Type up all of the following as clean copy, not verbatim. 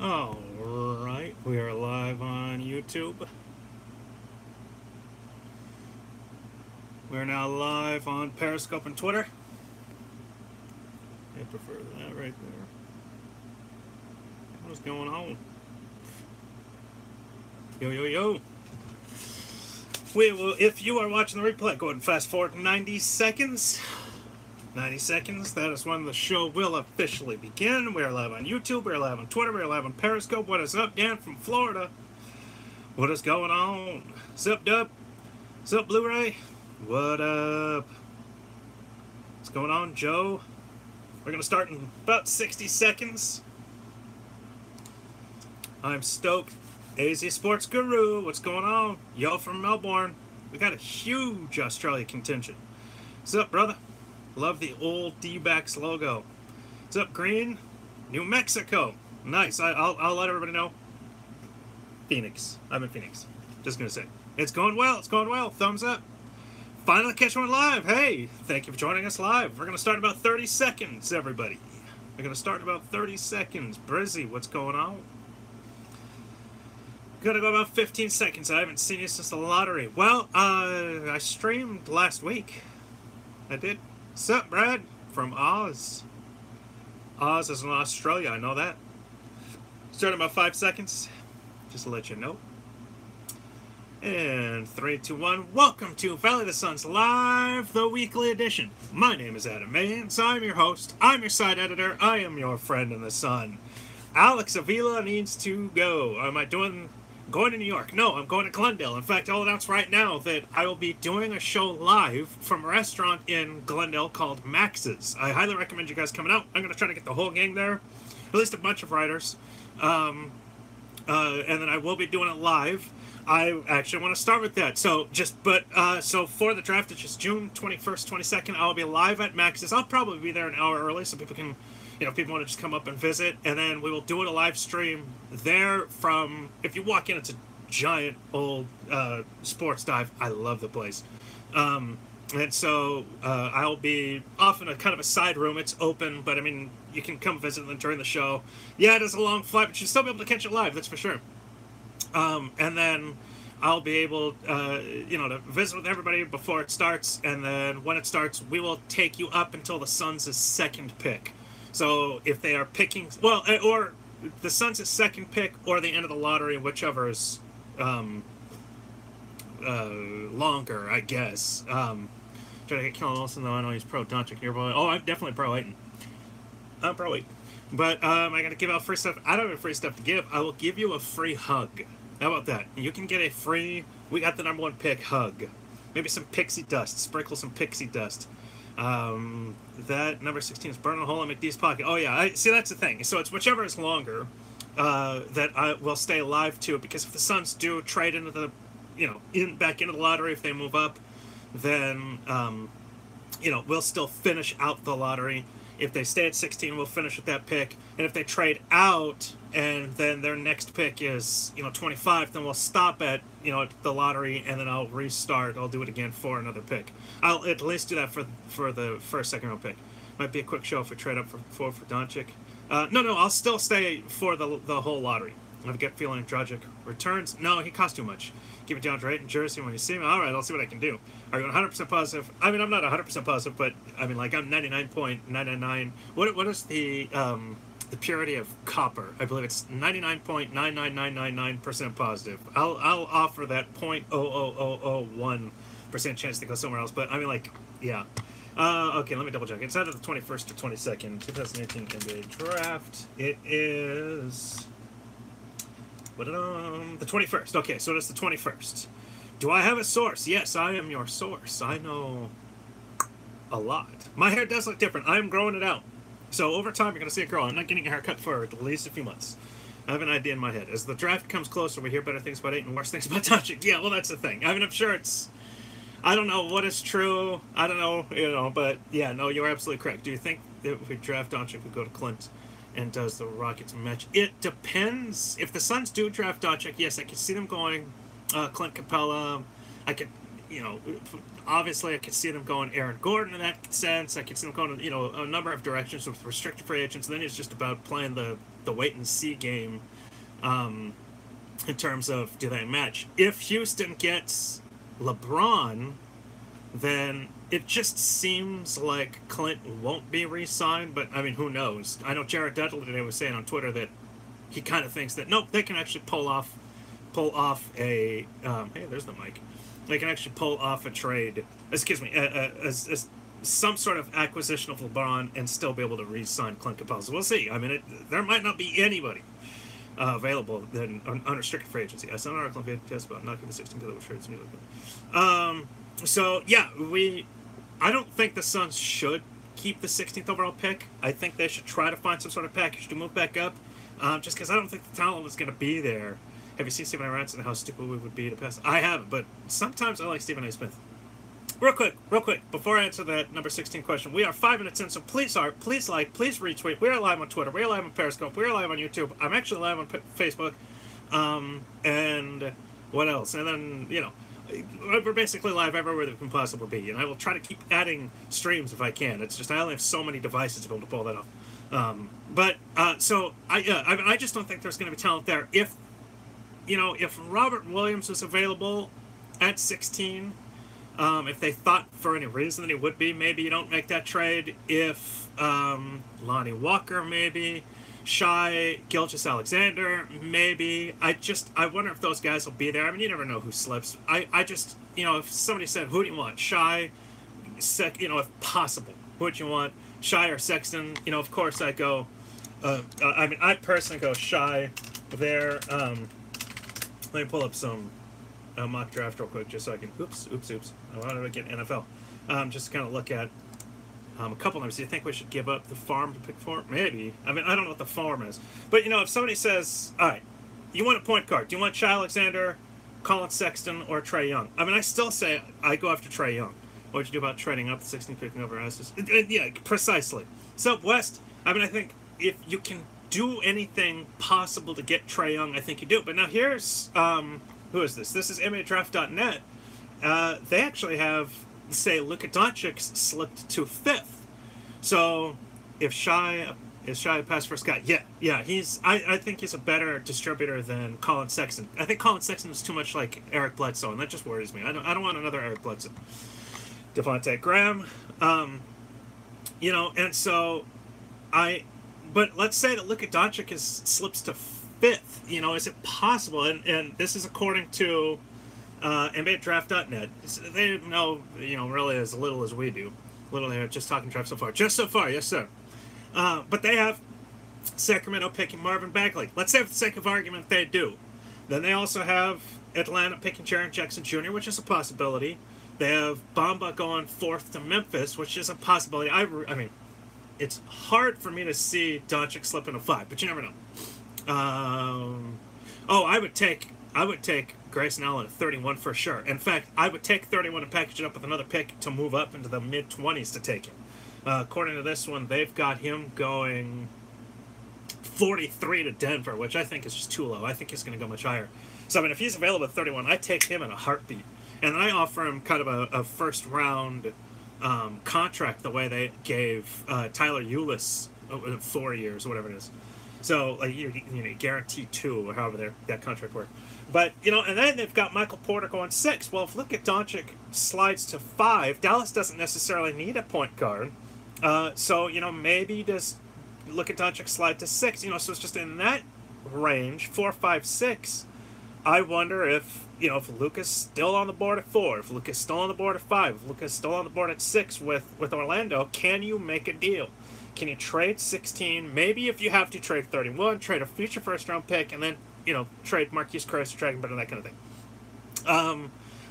Alright, we are live on YouTube. We're now live on Periscope and Twitter. I prefer that right there. What's going on? Yo, yo, yo. We will, if you are watching the replay, go ahead and fast forward 90 seconds. 90 seconds, that is when the show will officially begin. We are live on YouTube, we are live on Twitter, we are live on Periscope. What is up, Dan from Florida? What is going on? Zip Dub? Zip Blu-ray? What up? What's going on, Joe? We're going to start in about 60 seconds. I'm stoked. AZ Sports Guru, what's going on? Yo from Melbourne. We got a huge Australia contingent. What's up, brother? Love the old D-backs logo. What's up, Green? New Mexico. Nice. I'll let everybody know. Phoenix. I'm in Phoenix. Just going to say. It's going well. It's going well. Thumbs up. Finally catch one live. Hey, thank you for joining us live. We're going to start in about 30 seconds, everybody. We're going to start in about 30 seconds. Brizzy, what's going on? Gonna go about 15 seconds. I haven't seen you since the lottery. Well, I streamed last week. I did. Sup, Brad? From Oz. Oz is in Australia, I know that. Start in about 5 seconds. Just to let you know. And 3, 2, 1. Welcome to Valley of the Suns Live, the weekly edition. My name is Adam Mayans. I'm your host. I'm your side editor. I am your friend in the sun. Alex Avila needs to go. Am I going to New York? No, I'm going to Glendale. In fact, I'll announce right now that I will be doing a show live from a restaurant in Glendale called Max's. I highly recommend you guys coming out. I'm going to try to get the whole gang there, at least a bunch of writers. And then I will be doing it live. I actually want to start with that. So so for the draft, it's just June 21st, 22nd. I'll be live at Max's. I'll probably be there an hour early so people can, people want to just come up and visit. And then we will do it a live stream there from, if you walk in, it's a giant old sports dive. I love the place. And so I'll be off in a kind of a side room. It's open, but I mean, you can come visit them during the show. Yeah, it is a long flight, but you'll still be able to catch it live, that's for sure. And then I'll be able, to visit with everybody before it starts. And then when it starts, we will take you up until the Suns' second pick. So if they are picking, well, or the Suns' second pick or the end of the lottery, whichever is longer, I guess. Try to get Kellen Olsen, though. I know he's pro Doncic here, but I'm definitely pro Ayton. I'm pro Ayton. But I got to give out free stuff. I don't have free stuff to give. I will give you a free hug. How about that? You can get a free, we got the #1 pick hug. Maybe some pixie dust. Sprinkle some pixie dust. That number 16 is burning a hole in McDee's pocket. Oh, yeah. See, that's the thing. So it's whichever is longer that I will stay alive to. Because if the Suns do trade into the, back into the lottery, if they move up, then, we'll still finish out the lottery. If they stay at 16, we'll finish with that pick. And if they trade out and then their next pick is, 25, then we'll stop at, the lottery and then I'll restart. I'll do it again for another pick. I'll at least do that for the first, second round pick. Might be a quick show if we trade up for Doncic. No, I'll still stay for the whole lottery. I have a gut feeling Dragic returns. No, he costs too much. Give it DeAndre Ayton jersey when you see him. All right, I'll see what I can do. Are you 100% positive? I mean, I'm not 100% positive, but I mean, like, I'm 99.999. What is the purity of copper? I believe it's 99.99999% positive. I'll offer that 0.00001% chance to go somewhere else, but I mean, like, yeah. Okay, let me double check. It's either the 21st or 22nd, 2018 NBA draft. It is the 21st. Okay, so it's the 21st. Do I have a source? Yes, I am your source. I know a lot. My hair does look different. I'm growing it out. So over time, you're going to see it grow. I'm not getting a haircut for at least a few months. I have an idea in my head. As the draft comes closer, we hear better things about Ayton and worse things about Doncic. Yeah, well, that's the thing. I mean, I'm sure it's, I don't know what is true. I don't know, but yeah, no, you're absolutely correct. Do you think that if we draft Doncic, we go to Clint? And does the Rockets match? It depends. If the Suns do draft Doncic, yes, I could see them going Clint Capella. I could, obviously I could see them going Aaron Gordon in that sense. I could see them going, a number of directions with restricted free agents. And then it's just about playing the the wait and see game in terms of do they match. If Houston gets LeBron, then it just seems like Clint won't be re-signed, but I mean, who knows? I know Jared Dudley today was saying on Twitter that he kind of thinks that nope, they can actually pull off a hey, there's the mic. They can actually pull off a trade. Excuse me, some sort of acquisition of LeBron and still be able to re-sign Clint Capela. So we'll see. I mean, there might not be anybody available than unrestricted free agency. I saw an article on VTS about knocking the 16 together with trades. So yeah, I don't think the Suns should keep the 16th overall pick. I think they should try to find some sort of package to move back up, just because I don't think the talent is going to be there. Have you seen Stephen A. Rants and how stupid we would be to pass? I haven't, but sometimes I like Stephen A. Smith. Real quick, before I answer that number 16 question, we are 5 minutes in, so please like, please retweet. We are live on Twitter. We are live on Periscope. We are live on YouTube. I'm actually live on Facebook. And what else? And then, you know, we're basically live everywhere that we can possibly be, and I will try to keep adding streams if I can. It's just I only have so many devices to be able to pull that off. So I just don't think there's going to be talent there. If Robert Williams was available at 16, if they thought for any reason that he would be, maybe you don't make that trade. If Lonnie Walker, maybe Shai Gilgeous-Alexander, maybe. I wonder if those guys will be there. I mean, you never know who slips. I just, if somebody said, who do you want? Shai, if possible, who would you want? Shai or Sexton? Of course I go, I personally go Shai there. Let me pull up some mock draft real quick just so I can, oops. I wanted to get NFL. Just to kind of look at a couple names. Do you think we should give up the farm to pick for? Maybe. I mean, I don't know what the farm is. But, if somebody says, all right, you want a point guard. Do you want Shai Alexander, Colin Sexton, or Trae Young? I mean, I still say I go after Trae Young. What would you do about trading up the 16 picking over Isis? Yeah, precisely. So, West, I mean, I think if you can do anything possible to get Trae Young, I think you do. But now here's, who is this? This is MADraft.net. They actually have, say, Luka Doncic slipped to 5th. So if Shai pass first guy, yeah, I think he's a better distributor than Colin Sexton. I think Colin Sexton is too much like Eric Bledsoe, and that just worries me. I don't want another Eric Bledsoe. Devontae Graham, and so but let's say that Luka Doncic slips to 5th. Is it possible? And this is according to NBADraft.net. They know, really as little as we do. Literally, just talking draft so far. Just so far, yes, sir. But they have Sacramento picking Marvin Bagley. Let's say, for the sake of argument, they do. Then they also have Atlanta picking Jaren Jackson Jr., which is a possibility. They have Bamba going 4th to Memphis, which is a possibility. I mean, it's hard for me to see Doncic slip into 5, but you never know. I would take Grayson Allen at 31 for sure. In fact, I would take 31 and package it up with another pick to move up into the mid-20s to take him. According to this one, they've got him going 43 to Denver, which I think is just too low. I think he's going to go much higher. So, I mean, if he's available at 31, I take him in a heartbeat. And I offer him kind of a first-round contract the way they gave Tyler Ulis 4 years, or whatever it is. So, like, you guarantee 2, or however that contract worked. But, and then they've got Michael Porter going 6. Well, if Luka Doncic slides to 5, Dallas doesn't necessarily need a point guard. So, maybe does Luka Doncic slide to 6? So it's just in that range, 4, 5, 6. I wonder if Luka's still on the board at 4, if Luka's still on the board at 5, if Luka's still on the board at 6 with Orlando, can you make a deal? Can you trade 16? Maybe if you have to trade 31, trade a future first-round pick, and then, trade Marquise Chriss, Dragon Better, that kind of thing.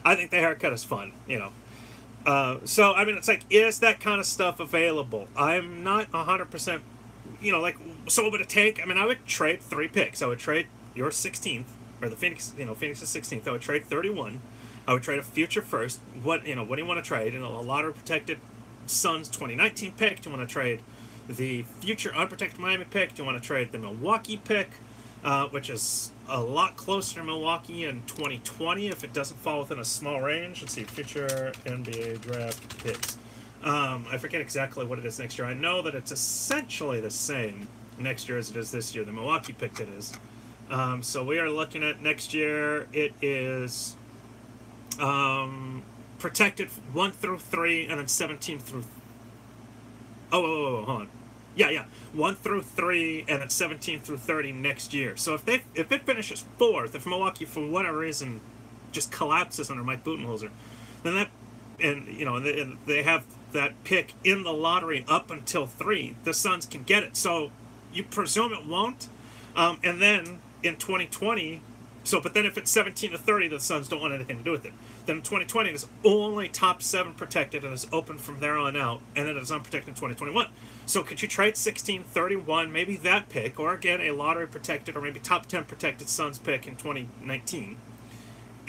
I think the haircut is fun, So, I mean, it's like, is that kind of stuff available? I'm not 100%, so what would it take? I mean, I would trade 3 picks. I would trade your 16th, or the Phoenix's 16th. I would trade 31. I would trade a future first. What do you want to trade? A lottery-protected Suns 2019 pick? Do you want to trade the future unprotected Miami pick? Do you want to trade the Milwaukee pick, which is a lot closer to Milwaukee in 2020 if it doesn't fall within a small range? Let's see, future NBA draft picks. I forget exactly what it is next year. I know that it's essentially the same. next year as it is this year. The Milwaukee pick it is. So we are looking at next year. It is protected 1 through 3, and then 17 through. Hold on. Yeah. 1 through 3, and then 17 through 30 next year. So if it finishes 4th, if Milwaukee for whatever reason just collapses under Mike Budenholzer, then that, and you know, they have that pick in the lottery up until 3, the Suns can get it. So you presume it won't, and then in 2020. But then if it's 17 to 30, the Suns don't want anything to do with it. Then in 2020, it's only top 7 protected and is open from there on out, and then it's unprotected in 2021. So could you trade 16, 31, maybe that pick, or again a lottery protected or maybe top 10 protected Suns pick in 2019,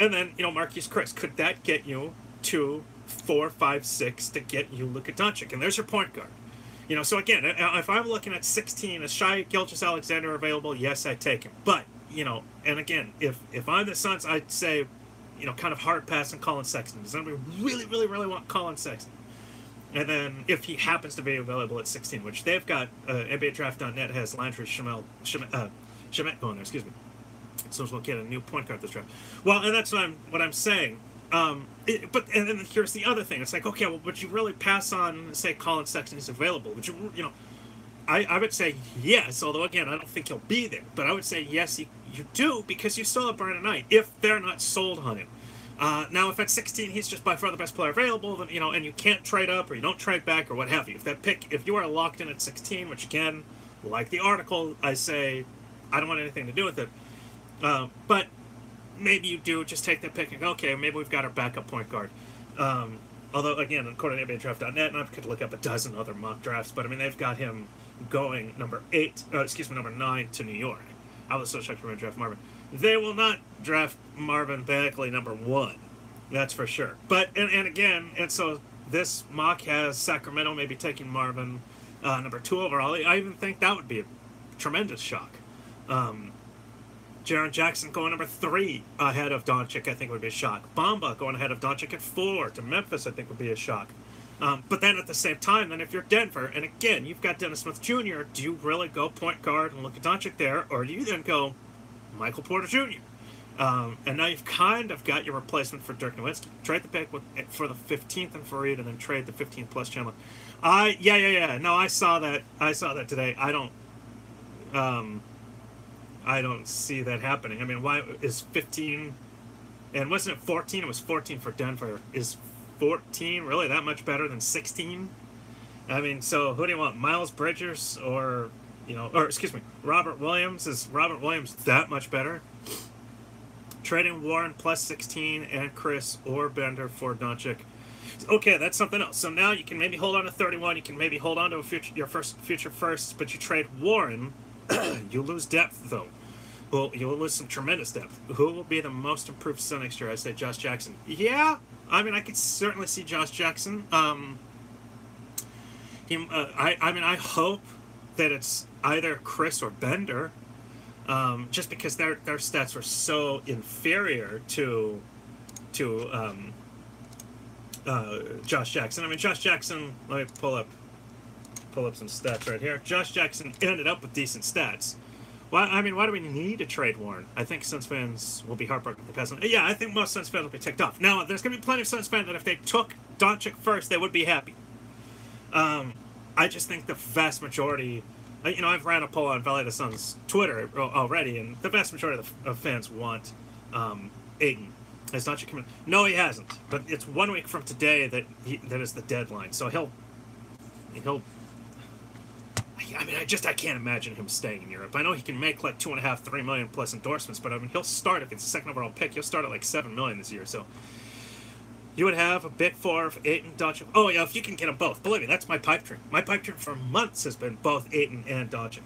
and then Marquese Chriss, could that get you 2, 4, 5, 6 to get you Luka Doncic, and there's your point guard. So again, if I'm looking at 16, is Shai Gilgeous-Alexander available? Yes, I take him, but. And again, if I'm the Suns, I'd say, kind of hard pass on Colin Sexton. Does anybody really, really, really want Colin Sexton? And then if he happens to be available at 16, which they've got, NBADraft.net has Landry Shamet going there, excuse me. So we'll get a new point guard this draft. Well, and that's what I'm saying. And then here's the other thing. It's like, okay, well, would you really pass on, say, Colin Sexton is available? Would you, I would say yes, although again, I don't think he'll be there. But I would say yes, you do, because you still have Brandon Knight, if they're not sold on him. Now, if at 16 he's just by far the best player available, then and you can't trade up or you don't trade back or what have you. If you are locked in at 16, which again, like the article, I say I don't want anything to do with it. But maybe you do just take that pick and go, okay, maybe we've got our backup point guard. Although again, according to NBADraft.net, and I could look up a dozen other mock drafts, but I mean they've got him going number 9 to New York. I was so shocked when they draft Marvin. They will not draft Marvin Bagley number 1. That's for sure. But and again, and so this mock has Sacramento maybe taking Marvin number 2 overall. I even think that would be a tremendous shock. Jaren Jackson going number 3 ahead of Doncic, I think would be a shock. Bamba going ahead of Doncic at 4 to Memphis, I think would be a shock. But then at the same time, then if you're Denver, and again, you've got Dennis Smith Jr., do you really go point guard and look at Doncic there, or do you then go Michael Porter Jr.? And now you've kind of got your replacement for Dirk Nowitzki. Trade the pick for the 15th and Fareed, and then trade the 15th plus Chandler. Yeah. No, I saw that today. I don't see that happening. I mean, why is 15, and wasn't it 14? It was 14 for Denver. Is 14 really that much better than 16? I mean, so who do you want, Miles Bridges or excuse me, Robert Williams? Is Robert Williams that much better? Trading Warren plus 16 and Chris or Bender for Doncic. Okay, that's something else. So now you can maybe hold on to 31. You can maybe hold on to your future firsts, but you trade Warren. You lose depth though. Well, you'll lose some tremendous depth. Who will be the most improved Sun next year? I say Josh Jackson. Yeah, I mean, I could certainly see Josh Jackson. I hope that it's either Chris or Bender, just because their stats were so inferior to Josh Jackson. I mean, Josh Jackson. Let me pull up some stats right here. Josh Jackson ended up with decent stats. Well, I mean, why do we need to trade Warren? I think Suns fans will be heartbroken if they pass on. Yeah, I think most Suns fans will be ticked off. Now, there's going to be plenty of Suns fans that if they took Doncic first, they would be happy. I just think the vast majority, I've ran a poll on Valley of the Suns Twitter already, and the vast majority of fans want Ayton. Has Doncic come in? No, he hasn't. But it's 1 week from today that is the deadline. So he'll. I mean, I can't imagine him staying in Europe. I know he can make like $2.5, $3 million plus endorsements, but I mean, he'll start if it's a second overall pick. He'll start at like $7 million this year. So you would have a big 4 of Ayton, Doncic. Oh yeah, if you can get them both, believe me, that's my pipe dream. My pipe dream for months has been both Ayton and Doncic.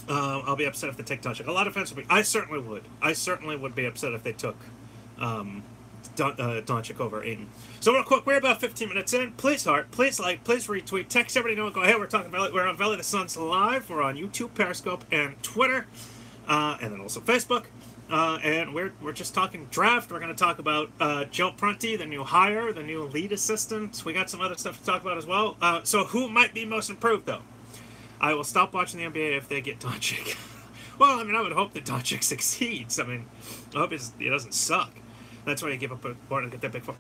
I'll be upset if they take Doncic. A lot of fans would be. I certainly would. I certainly would be upset if they took Doncic over Ayton. So real quick, we're about 15 minutes in. Please heart, please like, please retweet, text everybody know. Go ahead. We're on Valley of the Suns Live. We're on YouTube, Periscope, and Twitter, and then also Facebook. And we're just talking draft. We're going to talk about Joe Prunty, the new hire, the new lead assistant. We got some other stuff to talk about as well. So who might be most improved though? I will stop watching the NBA if they get Doncic. Well, I mean, I would hope that Doncic succeeds. I mean, I hope he doesn't suck. That's why you give up a born to get that big four.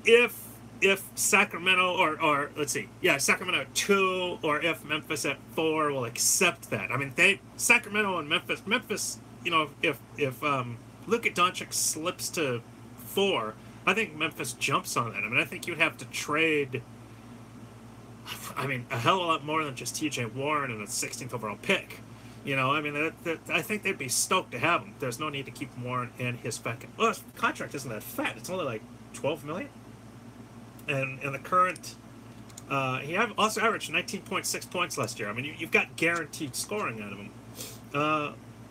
If Sacramento or let's see, Sacramento at 2, or if Memphis at 4 will accept that. I mean, Sacramento and Memphis, if Luka Doncic slips to 4, I think Memphis jumps on that. I mean, I think you'd have to trade, I mean, a hell of a lot more than just T.J. Warren and a 16th overall pick. I mean, I think they'd be stoked to have him. There's no need to keep Warren and his well, his contract isn't that fat. It's only like $12 million. And in the current, he also averaged 19.6 points last year. I mean, you've got guaranteed scoring out of him.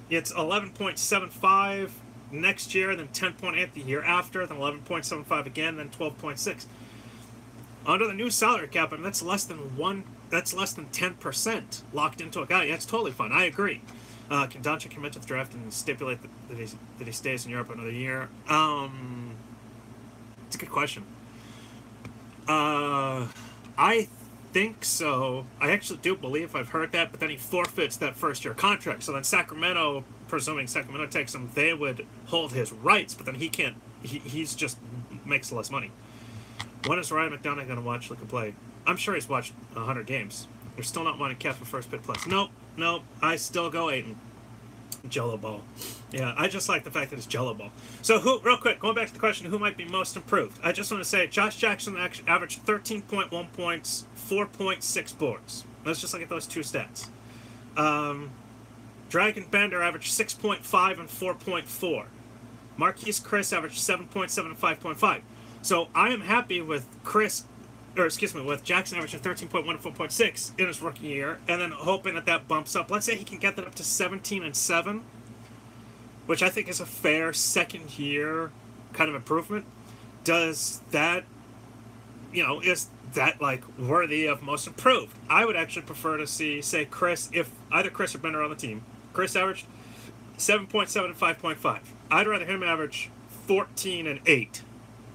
It's 11.75 next year, then 10.8 the year after, then 11.75 again, then 12.6. Under the new salary cap, I mean, that's less than 10% locked into a guy. Yeah, it's totally fine. I agree. Can Doncic commit to the draft and stipulate that he stays in Europe another year? It's a good question. I think so. I actually do believe I've heard that, but then he forfeits that first-year contract. So then Sacramento, presuming Sacramento takes him, they would hold his rights, but then he can't. He's just makes less money. When is Ryan McDonough going to watch Luka play? I'm sure he's watched 100 games. They're still not wanting Kev for first bid plus. Nope. I still go Ayton. Jello ball. Yeah, I just like the fact that it's Jello ball. So real quick, going back to the question, who might be most improved? I just want to say Josh Jackson averaged 13.1 points, 4.6 boards. Let's just look at those two stats. Dragon Bender averaged 6.5 and 4.4. Marquise Chris averaged 7.7 and 5.5. So I am happy with with Jackson averaging 13.1 and 4.6 in his rookie year, and then hoping that bumps up. Let's say he can get that up to 17 and 7, which I think is a fair second year kind of improvement. Does that, is that like worthy of most improved? I would actually prefer to see, say, Chris, if either Chris or Bender on the team. Chris averaged 7.7 and 5.5. I'd rather him average 14 and 8.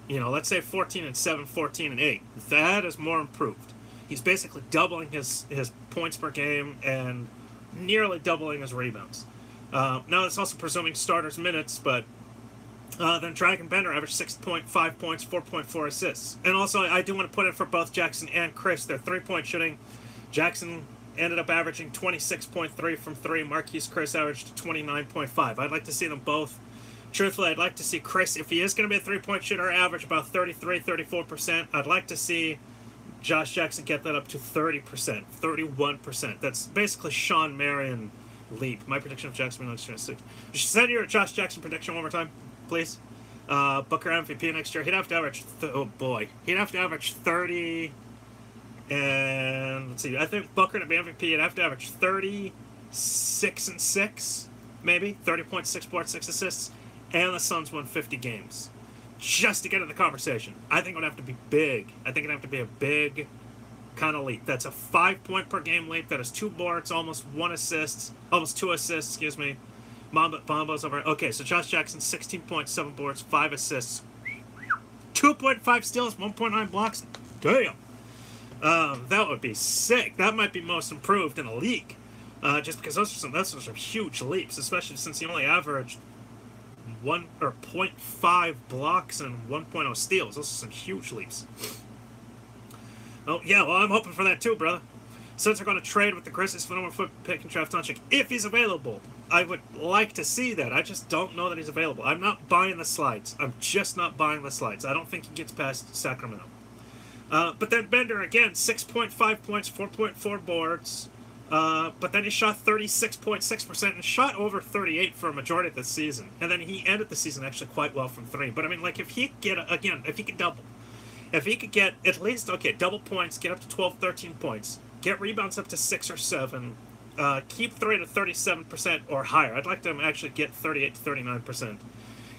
Let's say 14 and 7, 14 and 8. That is more improved. He's basically doubling his points per game and nearly doubling his rebounds. Now, it's also presuming starters' minutes, but then Dragon Bender averaged 6.5 points, 4.4 assists. And also, I do want to put in for both Jackson and Chris, their three-point shooting. Jackson ended up averaging 26.3 from 3. Marquise Chris averaged 29.5. I'd like to see them both. Truthfully, I'd like to see Chris, if he is going to be a three-point shooter, average about 33, 34%. I'd like to see Josh Jackson get that up to 30%, 31%. That's basically Sean Marion leap. My prediction of Jackson next year is 6. Send your Josh Jackson prediction one more time, please. Booker MVP next year. He'd have to average, he'd have to average 30, and let's see, I think Booker to be MVP, he'd have to average 36 and 6, maybe, 30.6 boards, 6 assists. And the Suns won 50 games. Just to get in the conversation. I think it would have to be big. I think it'd have to be a big kind of leap. That's a 5-point per game leap. That is 2 boards, almost 2 assists, excuse me. Mambo's over. Okay, so Josh Jackson, 16.7 boards, 5 assists, 2.5 steals, 1.9 blocks. Damn. That would be sick. That might be most improved in the league. Just because those are some huge leaps, especially since he only averaged 0.5 blocks and 1.0 steals. Those are some huge leaps. Oh, yeah, well, I'm hoping for that too, brother. Suns are going to trade with the Grizzlies for number 4 pick and draft Doncic if he's available. I would like to see that. I just don't know that he's available. I'm not buying the slides. I'm just not buying the slides. I don't think he gets past Sacramento. But then Bender, again, 6.5 points, 4.4 boards. But then he shot 36.6% and shot over 38 for a majority of the season. And then he ended the season actually quite well from 3. But I mean, like, if he could double. If he could get at least, double points, get up to 12, 13 points, get rebounds up to 6 or 7, keep 3 to 37% or higher. I'd like to actually get 38 to 39%.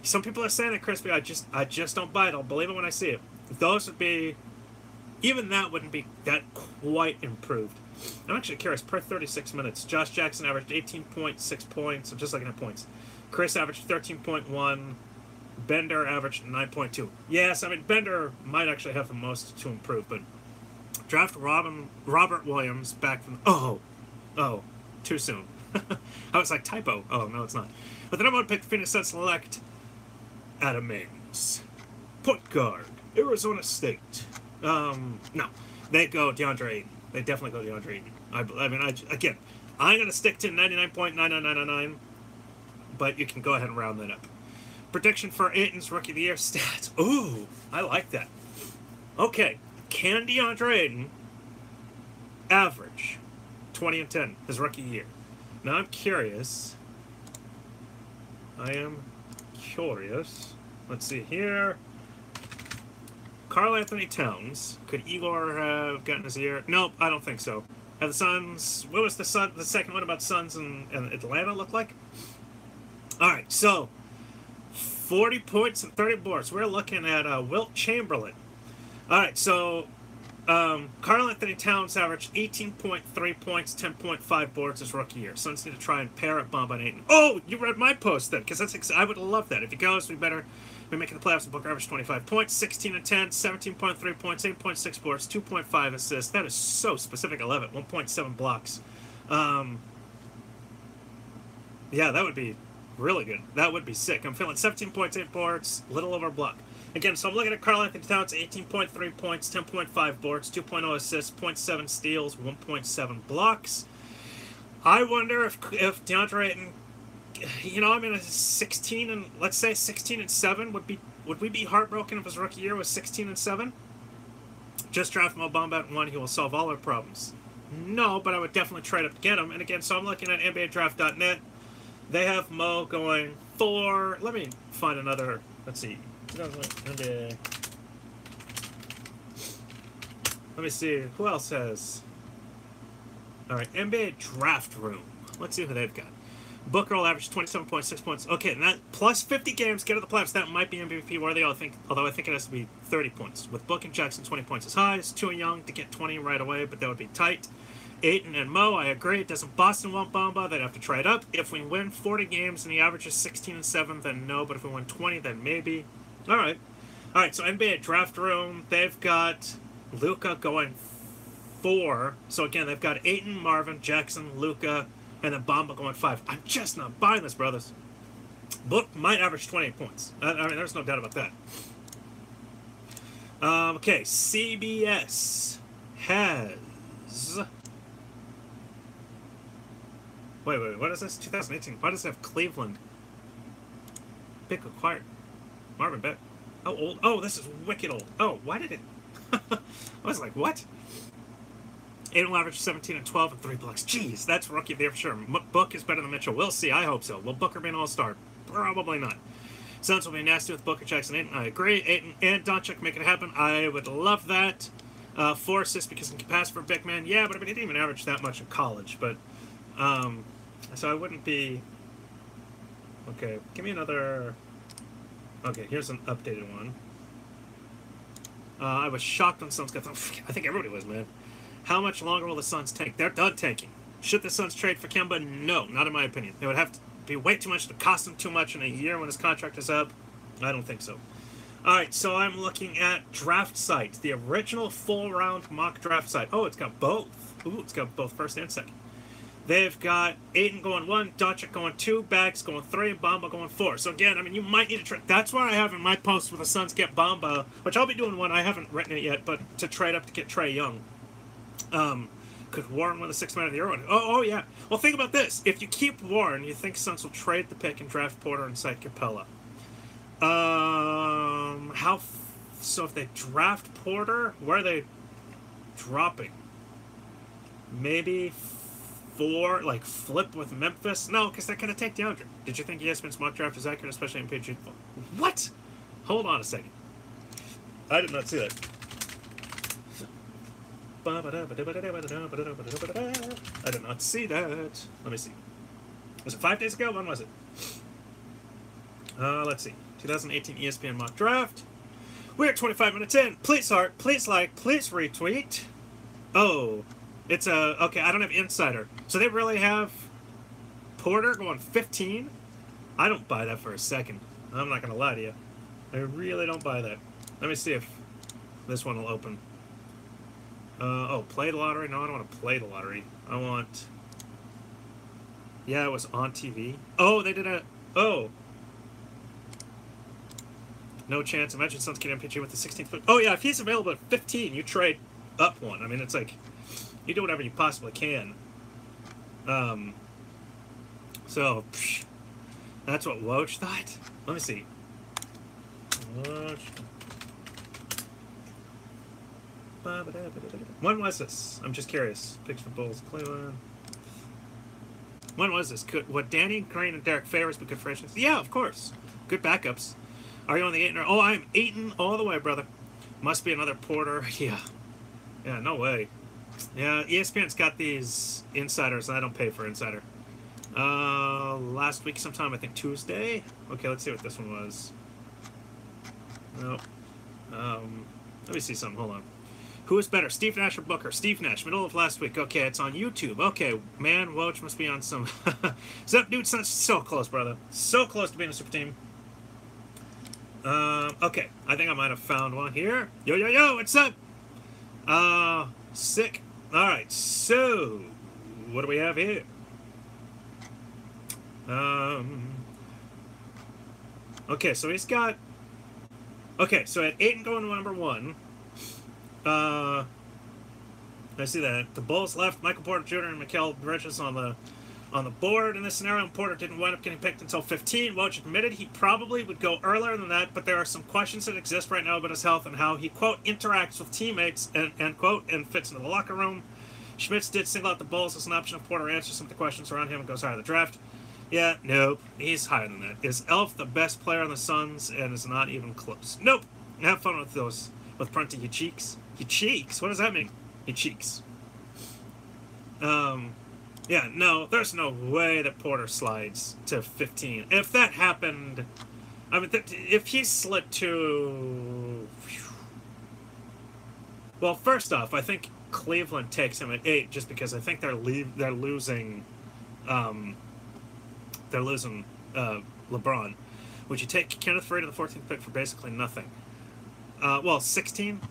Some people are saying that, Crispy. I just don't buy it. I'll believe it when I see it. Those would be, even that wouldn't be that quite improved. I'm actually curious, per 36 minutes, Josh Jackson averaged 18.6 points. I'm just looking at points. Chris averaged 13.1. Bender averaged 9.2. Yes, I mean, Bender might actually have the most to improve, but draft Robert Williams back from... Oh, Oh, too soon. I was like, typo. Oh, no, it's not. But the number one pick, the Phoenix Suns select Adam Mays. Point guard, Arizona State. No. They go DeAndre Ayton. They definitely go DeAndre Ayton. Again, I'm going to stick to 99.9999, but you can go ahead and round that up. Prediction for Ayton's Rookie of the Year stats. Ooh, I like that. Okay, can DeAndre Ayton average 20 and 10 his rookie year? Now I'm curious. Let's see here. Karl Anthony Towns. Could Igor have gotten his year? Nope, I don't think so. Have the Suns... What was the second one about Suns and Atlanta look like? Alright, so 40 points and 30 boards. We're looking at Wilt Chamberlain. Alright, so Karl Anthony Towns averaged 18.3 points, 10.5 boards his rookie year. Suns need to try and pair up Bamba and Ayton. Oh, you read my post then, because I would love that. If he goes, we better be making the playoffs. Booker averaged 25 points, 16 and 10, 17.3 points, 8.6 boards, 2.5 assists. That is so specific. I love it. 1.7 blocks. Yeah, that would be really good. That would be sick. I'm feeling 17.8 boards, little over a block. Again, so I'm looking at Karl Anthony Towns, 18.3 points, 10.5 boards, 2.0 assists, 0.7 steals, 1.7 blocks. I wonder if DeAndre Ayton, a 16 and let's say 16 and 7 would we be heartbroken if his rookie year was 16 and 7? Just draft Mo Bamba at 1, he will solve all our problems. No, but I would definitely trade up to get him. And again, so I'm looking at NBADraft.net. They have Mo going 4. Let me find another. Let's see. NBA. Let me see. Who else has? All right, NBA Draft Room. Let's see who they've got. Booker will average 27.6 points. Okay, and that plus 50 games, get to the playoffs. That might be MVP worthy. Although I think it has to be 30 points. With Book and Jackson, 20 points is high. It's too young to get 20 right away, but that would be tight. Ayton and Mo, I agree. Doesn't Boston want Bamba? They'd have to trade up. If we win 40 games and he averages 16 and 7, then no. But if we win 20, then maybe. All right. So NBA Draft Room, they've got Luka going 4. So again, they've got Ayton, Marvin, Jackson, Luka, and then Bamba going 5. I'm just not buying this, brothers. Book might average 28 points. There's no doubt about that. Okay, CBS has... Wait, what is this? 2018. Why does it have Cleveland? Pick acquired. Marvin Beck. How old? Oh, this is wicked old. Oh, why did it... I was like, what? Ayton will average 17 and 12 and 3 blocks. Jeez, that's rookie of the year for sure. Book is better than Mitchell. We'll see. I hope so. Will Booker be an all-star? Probably not. Suns will be nasty with Booker, Jackson, Ayton. I agree. Ayton and Doncic make it happen. I would love that. 4 assists because he can pass for a big man. Yeah, but he didn't even average that much in college. But, so I wouldn't be... Okay, give me another... Okay, here's an updated one. I was shocked when the Suns got... I think everybody was, man. How much longer will the Suns tank? They're done tanking. Should the Suns trade for Kemba? No, not in my opinion. It would have to be way too much to cost him too much in a year when his contract is up. I don't think so. All right, so I'm looking at Draft Site, the original full-round mock draft site. Oh, it's got both. Ooh, it's got both first and second. They've got Ayton going 1, Doncic going 2, Bags going 3, Bamba going 4. So again, you might need to trade. That's where I have in my post where the Suns get Bamba, which I'll be doing one. I haven't written it yet, but to trade up to get Trae Young. Could Warren win the 6th Man of the Year? Oh, yeah. Well, think about this. If you keep Warren, you think Suns will trade the pick and draft Porter and cite Capella. So if they draft Porter, where are they dropping? Maybe 4, like flip with Memphis? No, because they're going to take DeAndre. Did you think ESPN's mock draft is accurate, especially in PG? What? Hold on a second. I did not see that. I did not see that. Let me see. Was it 5 days ago? When was it? Let's see. 2018 ESPN mock draft. We're at 25 minutes in. Please heart, please like, please retweet. Oh, it's okay, I don't have Insider. So they really have Porter going 15? I don't buy that for a second. I'm not going to lie to you. I really don't buy that. Let me see if this one will open. Oh, play the lottery? No, I don't want to play the lottery. I want Yeah, it was on TV. Oh, they did a... Oh. No chance. Imagine Suns can pitch with the 16th pick. Oh, yeah, if he's available at 15, you trade up one. I mean, it's like, you do whatever you possibly can. So, that's what Woj thought? Let me see. Woj. When was this? I'm just curious. Picks for Bulls, Cleveland. When was this? What, Danny, Crane, and Derek Favors be good for instance? Yeah, of course. Good backups. Are you on the 8? Oh, I'm 8 all the way, brother. Must be another Porter. Yeah. Yeah, no way. Yeah, ESPN's got these insiders, and I don't pay for insider. Last week sometime, I think Tuesday. Okay, let's see what this one was. Nope. Let me see something. Hold on. Who is better, Steve Nash or Booker? Steve Nash, middle of last week. Okay, it's on YouTube. Okay, man, Woj must be on some... Dude, so close, brother. So close to being a super team. Okay, I think I might have found one here. Yo, what's up? Sick. Alright, so... What do we have here? Okay, so he's got... Okay, so at 8 and going to number 1... I see that the Bulls left Michael Porter Jr. and Mikal Bridges on the board in this scenario, and Porter didn't wind up getting picked until 15. Woj admitted he probably would go earlier than that, but there are some questions that exist right now about his health and how he, quote, interacts with teammates, and quote, and fits into the locker room. Schmitz did single out the Bulls as an option if Porter answers some of the questions around him and goes higher in the draft. Yeah, nope, he's higher than that. Is Elf the best player on the Suns and is not even close? Nope. Have fun with those, with Prunty, you cheeks. You cheeks? What does that mean? You cheeks. Yeah, no, there's no way that Porter slides to 15. If that happened, I mean, if he slid to... Well, first off, I think Cleveland takes him at 8 just because I think they're losing LeBron. Would you take Kenneth Faried at the 14th pick for basically nothing? Well, 16?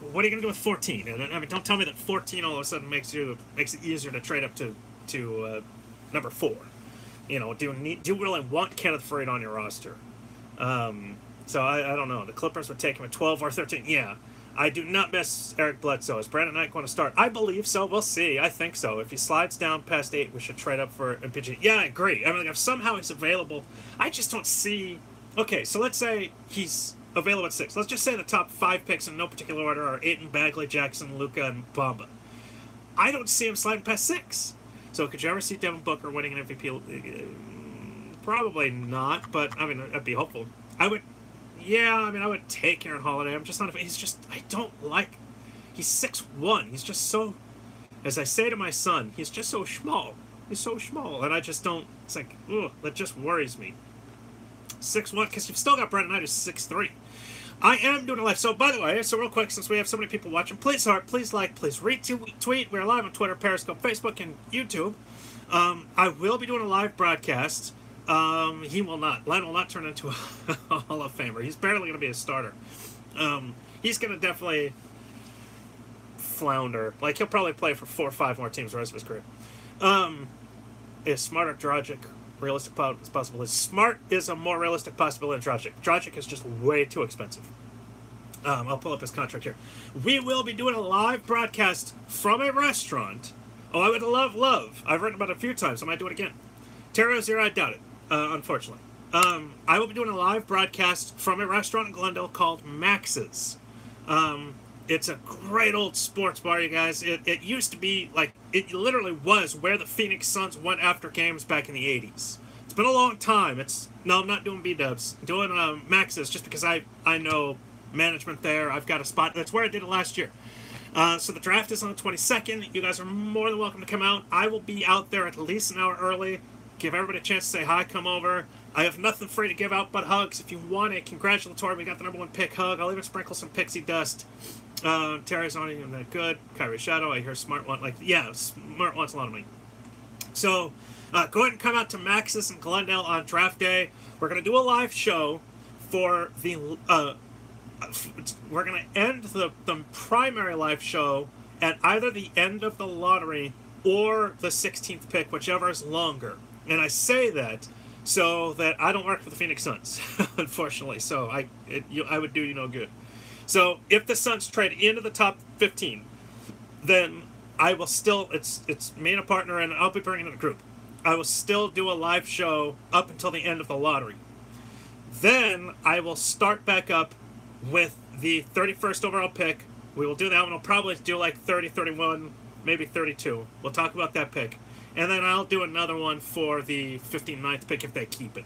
What are you going to do with 14? I mean, don't tell me that 14 all of a sudden makes it easier to trade up to number 4. You know, do you really want Kenneth Faried on your roster? So I don't know. The Clippers would take him at 12 or 13. Yeah, I do not miss Eric Bledsoe. Is Brandon Knight going to start? I believe so. We'll see. I think so. If he slides down past 8, we should trade up for MPG. Yeah, I agree. I mean, if somehow he's available, I just don't see... Okay, so let's say he's available at 6. Let's just say the top 5 picks in no particular order are Ayton, Bagley, Jackson, Luka, and Bamba. I don't see him sliding past 6. So could you ever see Devin Booker winning an MVP? Probably not, but I mean, I'd be hopeful. I would take Aaron Holiday. I'm just not. I don't like. He's 6'1". He's just so. As I say to my son, he's just so small. He's so small, and I just don't. It's like, ugh, that just worries me. 6'1", because you've still got Brandon Knight who's 6'3". I am doing a live. So, by the way, real quick, since we have so many people watching, please like, please retweet. We're live on Twitter, Periscope, Facebook, and YouTube. I will be doing a live broadcast. He will not. Len will not turn into a Hall of Famer. He's barely going to be a starter. He's going to definitely flounder. Like, he'll probably play for 4 or 5 more teams the rest of his career. Is Smart or Dragic realistic as possible? Smart is a more realistic possibility than Dragic. Dragic is just way too expensive. I'll pull up his contract here. We will be doing a live broadcast from a restaurant. Oh, I would love. I've written about it a few times. I might do it again. Terry Rozier, I doubt it, unfortunately. I will be doing a live broadcast from a restaurant in Glendale called Max's. It's a great old sports bar, you guys. It used to be, like, it literally was where the Phoenix Suns went after games back in the 80s. It's been a long time. No, I'm not doing B-dubs. I'm doing Max's just because I know management there. I've got a spot. That's where I did it last year. So the draft is on the 22nd. You guys are more than welcome to come out. I will be out there at least an hour early. Give everybody a chance to say hi, come over. I have nothing free to give out but hugs. If you want a congratulatory, we got the #1 pick hug. I'll even sprinkle some pixie dust. Terry's not even that good. Kyrie Shadow, I hear Smart wants Smart wants a lot of money. So go ahead and come out to Max's in Glendale on draft day. We're going to do a live show for the... we're going to end the primary live show at either the end of the lottery or the 16th pick, whichever is longer. And I say that so that I don't work for the Phoenix Suns, unfortunately. So I would do you no good. So if the Suns trade into the top 15, then I will still, it's me and a partner, and I'll be bringing in a group. I will still do a live show up until the end of the lottery. Then I will start back up with the 31st overall pick. We will do that one. I'll probably do like 30, 31, maybe 32. We'll talk about that pick. And then I'll do another one for the 59th pick if they keep it.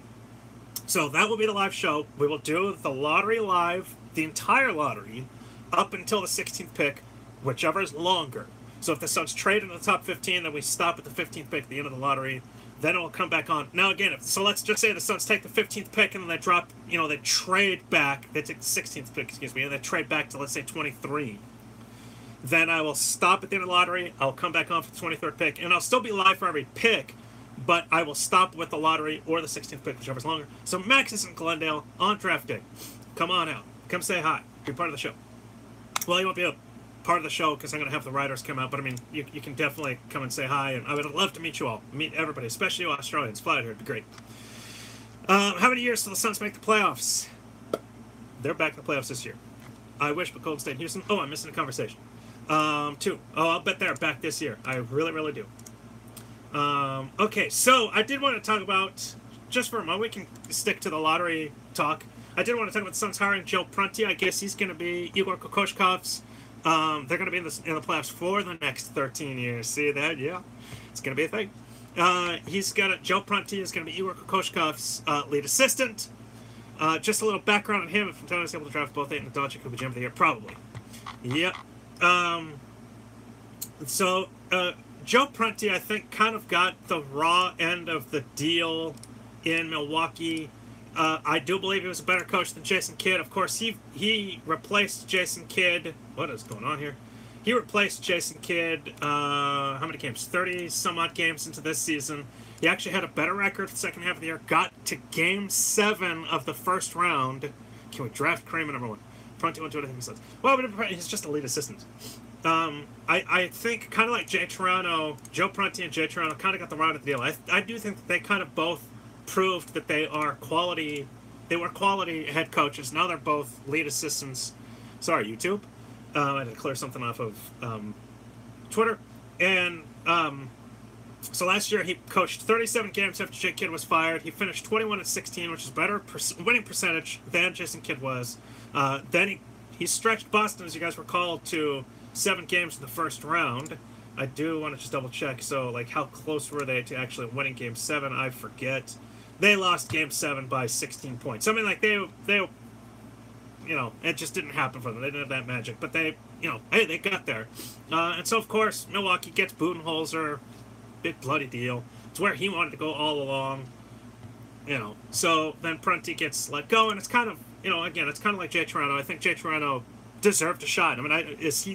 So that will be the live show. We will do the lottery live, the entire lottery, up until the 16th pick, whichever is longer. So if the Suns trade in the top 15, then we stop at the 15th pick at the end of the lottery. Then it will come back on. Now again, so let's just say the Suns take the 15th pick and then they drop, they trade back. They take the 16th pick, and they trade back to, let's say, 23. Then I will stop at the end of the lottery. I'll come back on for the 23rd pick, and I'll still be live for every pick, but I will stop with the lottery or the 16th pick, whichever's longer. So Max is in Glendale on draft day. Come on out. Come say hi. Be part of the show. Well, you won't be a part of the show because I'm going to have the writers come out, but I mean, you can definitely come and say hi, and I would love to meet you all. Meet everybody, especially you Australians. Fly out here. It'd be great. How many years till the Suns make the playoffs? They're back in the playoffs this year. I wish, but Golden State and Houston. Oh, I'm missing a conversation. 2. Oh, I'll bet they're back this year. I really, really do. Okay, so I did want to talk about, just for a moment, we can stick to the lottery talk. I did want to talk about the Suns hiring Joe Prunty. I guess he's going to be Igor Kokoshkov's. They're going to be in the playoffs for the next 13 years. See that? Yeah. It's going to be a thing. Joe Prunty is going to be Igor Kokoshkov's lead assistant. Just a little background on him. If I'm able to draft both Ayton and Doncic, he'll be GM of the year, probably. Yep. Joe Prunty, I think, kind of got the raw end of the deal in Milwaukee. I do believe he was a better coach than Jason Kidd. Of course, he replaced Jason Kidd. What is going on here? He replaced Jason Kidd, how many games? 30-some-odd games into this season. He actually had a better record the second half of the year. Got to Game 7 of the first round. Can we draft Kramer number 1? Prunty won't do anything besides. Well, but he's just a lead assistant. I think, kind of like Jay Toronto, Joe Prunty and Jay Toronto kind of got the round of the deal. I do think that they kind of both proved that they are quality. They were quality head coaches. Now they're both lead assistants. Sorry, YouTube. I had to clear something off of Twitter. And so last year he coached 37 games after Jay Kidd was fired. He finished 21-16, which is better winning percentage than Jason Kidd was. Then he stretched Boston, as you guys recall, to 7 games in the first round. I do want to just double check. So, like, how close were they to actually winning Game 7? I forget. They lost Game 7 by 16 points. I mean, like, they it just didn't happen for them. They didn't have that magic. But they, hey, they got there. And so, of course, Milwaukee gets Budenholzer. Big bloody deal. It's where he wanted to go all along. So then Prunty gets let go, and it's kind of, again, it's kind of like Jay Toronto. I think Jay Toronto deserved a shot. I mean, is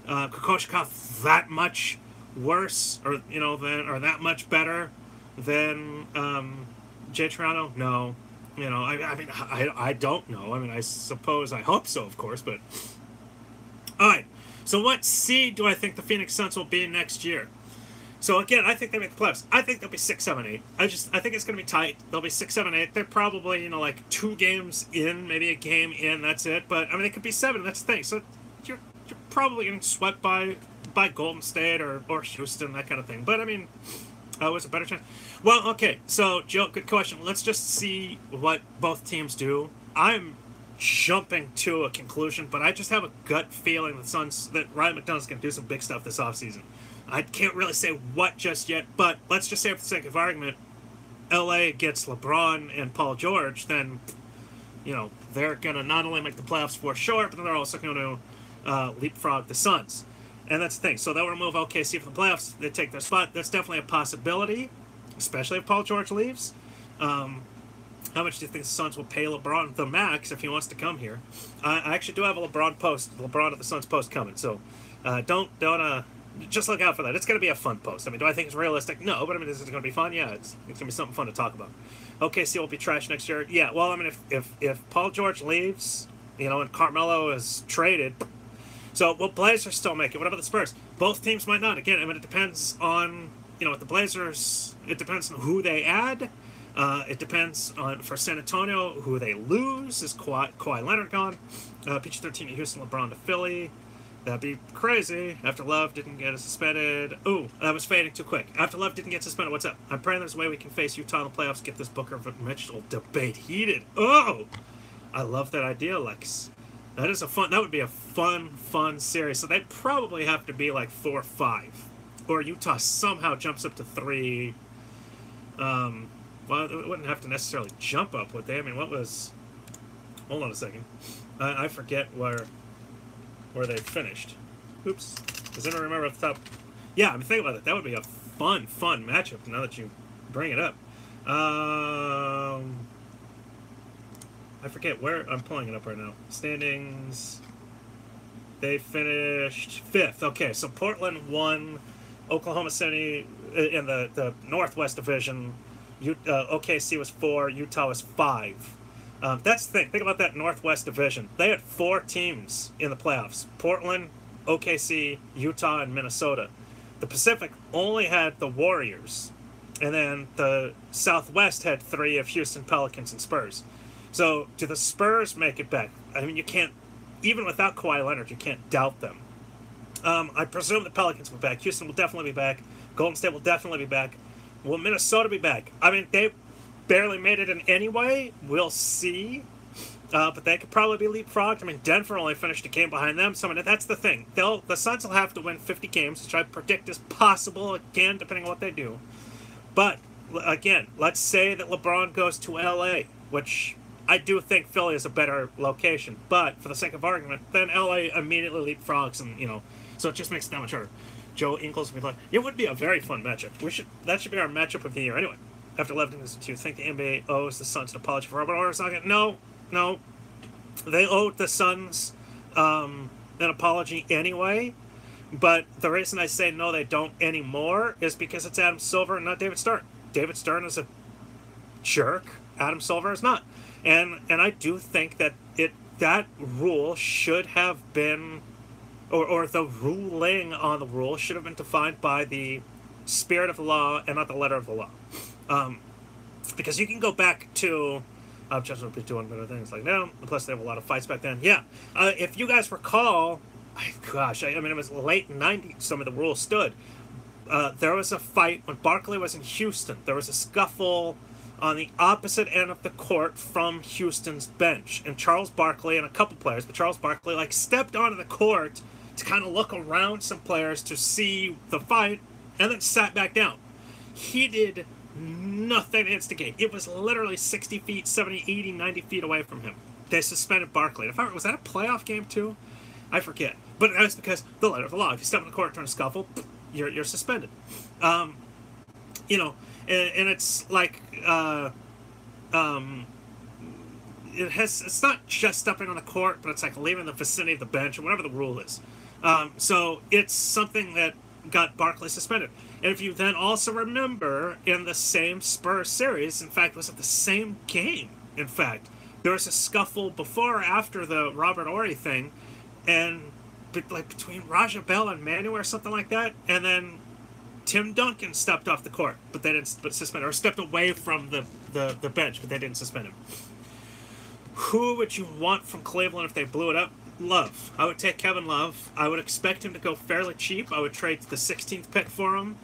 Kokoshkov that much worse, or that much better than Jay Toronto? No. I don't know. I mean, I suppose, I hope so, of course, but all right. So what seed do I think the Phoenix Suns will be next year? So again, I think they make the playoffs. I think they'll be 6, 7, 8. I think it's going to be tight. They'll be 6, 7, 8. They're probably, like 2 games in, maybe a game in, that's it. But I mean, it could be 7, that's the thing. So you're probably getting swept by Golden State or Houston, that kind of thing. But I mean, was a better chance. Well, okay. So Joe, good question. Let's just see what both teams do. I'm jumping to a conclusion, but I just have a gut feeling that Ryan McDonough's going to do some big stuff this offseason. I can't really say what just yet, but let's just say, for the sake of argument, LA gets LeBron and Paul George, then, they're going to not only make the playoffs for sure, but they're also going to leapfrog the Suns. And that's the thing. So they'll remove OKC from the playoffs. They take their spot. That's definitely a possibility, especially if Paul George leaves. How much do you think the Suns will pay LeBron the max if he wants to come here? I actually do have a LeBron at the Suns post coming. So don't just look out for that. It's going to be a fun post. I mean, do I think it's realistic? No, but I mean, is it going to be fun? Yeah, it's going to be something fun to talk about. OKC will be trash next year. Yeah, well, I mean, if Paul George leaves, and Carmelo is traded, so will Blazers still make it? What about the Spurs? Both teams might not. Again, I mean, it depends on, with the Blazers, it depends on who they add. It depends on, for San Antonio, who they lose. Is Kawhi Leonard gone? PG-13 to Houston, LeBron to Philly. That'd be crazy. After Love didn't get suspended. Ooh, that was fading too quick. After Love didn't get suspended, what's up? I'm praying there's a way we can face Utah in the playoffs, get this Booker Mitchell debate heated. Oh! I love that idea, Lex. That would be a fun series. So they'd probably have to be like 4-5. Or Utah somehow jumps up to 3. Well, it wouldn't have to necessarily jump up, would they? I mean, what was... Hold on a second. I forget where they finished. Oops. Does anyone remember off the top? Yeah, I mean, think about it. That would be a fun matchup now that you bring it up. I forget where. I'm pulling it up right now. Standings. They finished 5th. Okay, so Portland won. Oklahoma City in the Northwest Division. OKC was 4. Utah was 5. That's the thing. Think about that Northwest Division. They had 4 teams in the playoffs. Portland, OKC, Utah, and Minnesota. The Pacific only had the Warriors. And then the Southwest had 3 of Houston, Pelicans, and Spurs. So, do the Spurs make it back? I mean, you can't, even without Kawhi Leonard, you can't doubt them. I presume the Pelicans will be back. Houston will definitely be back. Golden State will definitely be back. Will Minnesota be back? I mean, they barely made it in any way. We'll see. But they could probably be leapfrogged. I mean, Denver only finished a game behind them. So, I mean, that's the thing. The Suns will have to win 50 games, which I predict is possible, again, depending on what they do. But, again, let's say that LeBron goes to L.A., which I do think Philly is a better location. But, for the sake of argument, then L.A. immediately leapfrogs and, so it just makes it that much harder. Joe Ingles would be like, it would be a very fun matchup. That should be our matchup of the year anyway. After 11 do you think the NBA owes the Suns an apology for Robert Oresogin? No. They owed the Suns an apology anyway. But the reason I say no, they don't anymore is because it's Adam Silver and not David Stern. David Stern is a jerk. Adam Silver is not. And I do think that that rule should have been, or the ruling on the rule should have been defined by the spirit of the law and not the letter of the law. Because you can go back to, Judge would be doing better things like now, plus they have a lot of fights back then. Yeah, if you guys recall, I mean, it was late 90s, some of the rules stood. There was a fight when Barkley was in Houston. There was a scuffle on the opposite end of the court from Houston's bench. And Charles Barkley and a couple players, but Charles Barkley, stepped onto the court to kind of look around some players to see the fight, and then sat back down. He did nothing to instigate. It was literally 60 feet, 70, 80, 90 feet away from him. They suspended Barkley. Was that a playoff game too? I forget. But that's because the letter of the law. If you step on the court during a scuffle, you're suspended. And it's like, it's not just stepping on the court, but it's like leaving the vicinity of the bench or whatever the rule is. So it's something that got Barkley suspended. And if you then also remember, in the same Spurs series, in fact, was it the same game, in fact, there was a scuffle before or after the Robert Horry thing, and between Raja Bell and Manu or something like that, and then Tim Duncan stepped off the court, but they didn't suspend him, or stepped away from the bench, but they didn't suspend him. Who would you want from Cleveland if they blew it up? Love. I would take Kevin Love. I would expect him to go fairly cheap. I would trade the 16th pick for him.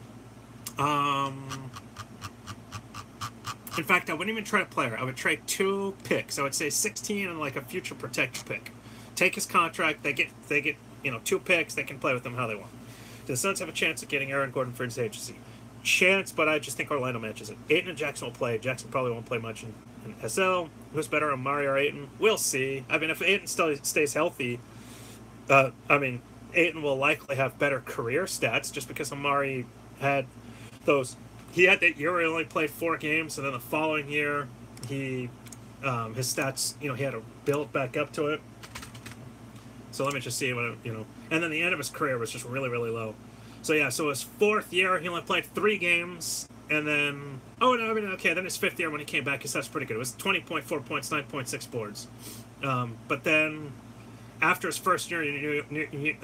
In fact, I wouldn't even trade a player. I would trade 2 picks. I would say 16 and a future protected pick. Take his contract. They get 2 picks. They can play with them how they want. Do the Suns have a chance of getting Aaron Gordon for his agency? Chance, but I just think Orlando matches it. Ayton and Jackson will play. Jackson probably won't play much in SL. Who's better, Amari or Ayton? We'll see. I mean, if Ayton still stays healthy, Ayton will likely have better career stats just because Amari had those. He had that year where he only played 4 games, and then the following year, his stats, he had to build back up to it. So let me just see what, and then the end of his career was just really, really low. So yeah, so his 4th year, he only played 3 games, and then, then his 5th year when he came back, his stats pretty good. It was 20.4 points, 9.6 boards. But then after his first year in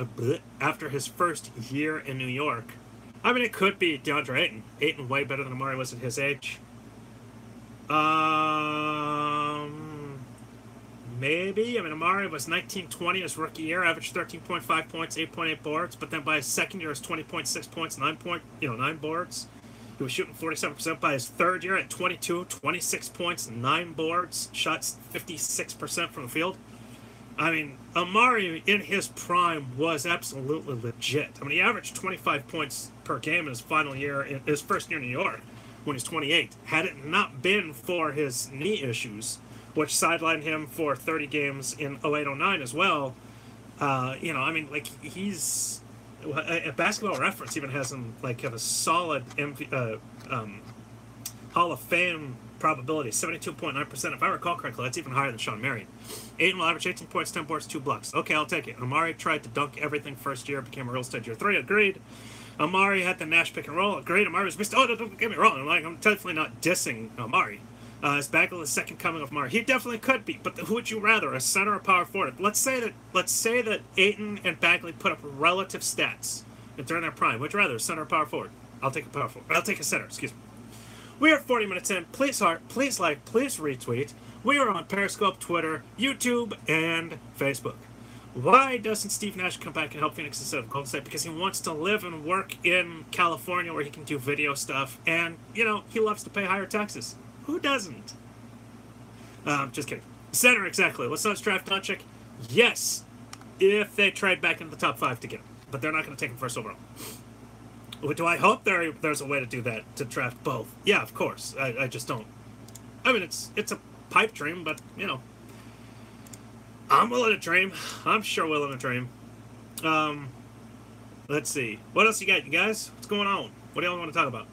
after his first year in New York. I mean, it could be DeAndre Ayton. Ayton way better than Amari was at his age. Maybe. I mean, Amari was 19-20 his rookie year, averaged 13.5 points, 8.8 boards. But then by his second year, it was 20.6 points, 9 boards. He was shooting 47% by his third year at 22, 26 points, 9 boards, shots 56% from the field. I mean, Amari in his prime was absolutely legit. I mean, he averaged 25 points per game in his final year, in his first year in New York, when he was 28. Had it not been for his knee issues, which sidelined him for 30 games in 08-09 as well, you know, I mean, like, he's... A Basketball Reference even has him, like, have a solid Hall of Fame probability, 72.9%. If I recall correctly, that's even higher than Sean Marion. Ayton will average 18 points, 10 boards, 2 blocks. Okay, I'll take it. Amari tried to dunk everything first year, became a real stud year 3. Agreed. Amari had the Nash pick and roll. Agreed. Amari was missed. Oh, don't get me wrong. I'm definitely not dissing Amari. Is Bagley the second coming of Amari? He definitely could be, but who would you rather, a center or power forward? Let's say that Ayton and Bagley put up relative stats during their prime. Would you rather, a center or power forward? I'll take a power forward. I'll take a center. Excuse me. We are 40 minutes in. Please heart, please like, please retweet. We are on Periscope, Twitter, YouTube, and Facebook. Why doesn't Steve Nash come back and help Phoenix instead of Golden State? Because he wants to live and work in California where he can do video stuff, and, you know, he loves to pay higher taxes. Who doesn't? Just kidding. Center, exactly. Let's not draft Doncic. Yes, if they trade back into the top 5 to get him. But they're not going to take him first overall. Do I hope there's a way to do that, to draft both? Yeah, of course. I just don't. I mean, it's a pipe dream, but, you know. I'm willing to dream. I'm sure willing to dream. Let's see. What else you got, you guys? What's going on? What do y'all want to talk about?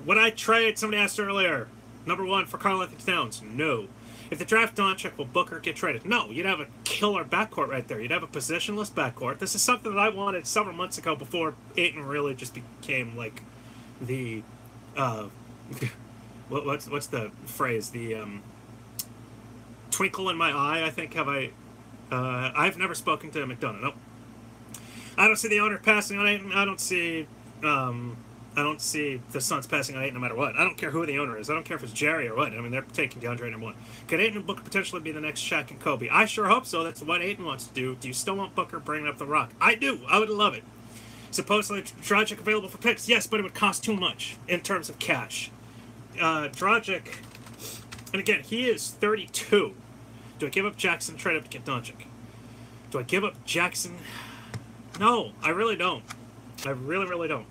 Would I trade, somebody asked earlier, number 1 for Karl-Anthony Towns? No. If the draft Doncic, will Booker get traded? No. You'd have a killer backcourt right there. You'd have a positionless backcourt. This is something that I wanted several months ago before Ayton really just became, like, the, what's the phrase? The, twinkle in my eye, I think, I've never spoken to McDonough. Nope. I don't see the owner passing on Ayton. I don't see the Suns passing on Ayton no matter what. I don't care who the owner is. I don't care if it's Jerry or what. I mean, they're taking DeAndre number 1. Could Ayton and Booker potentially be the next Shaq and Kobe? I sure hope so. That's what Ayton wants to do. Do you still want Booker bringing up the rock? I do. I would love it. Supposedly, Dragic available for picks. Yes, but it would cost too much in terms of cash. Dragic, and again, he is 32. Do I give up Jackson, trade up to get Doncic? Do I give up Jackson? No, I really don't. I really, really don't.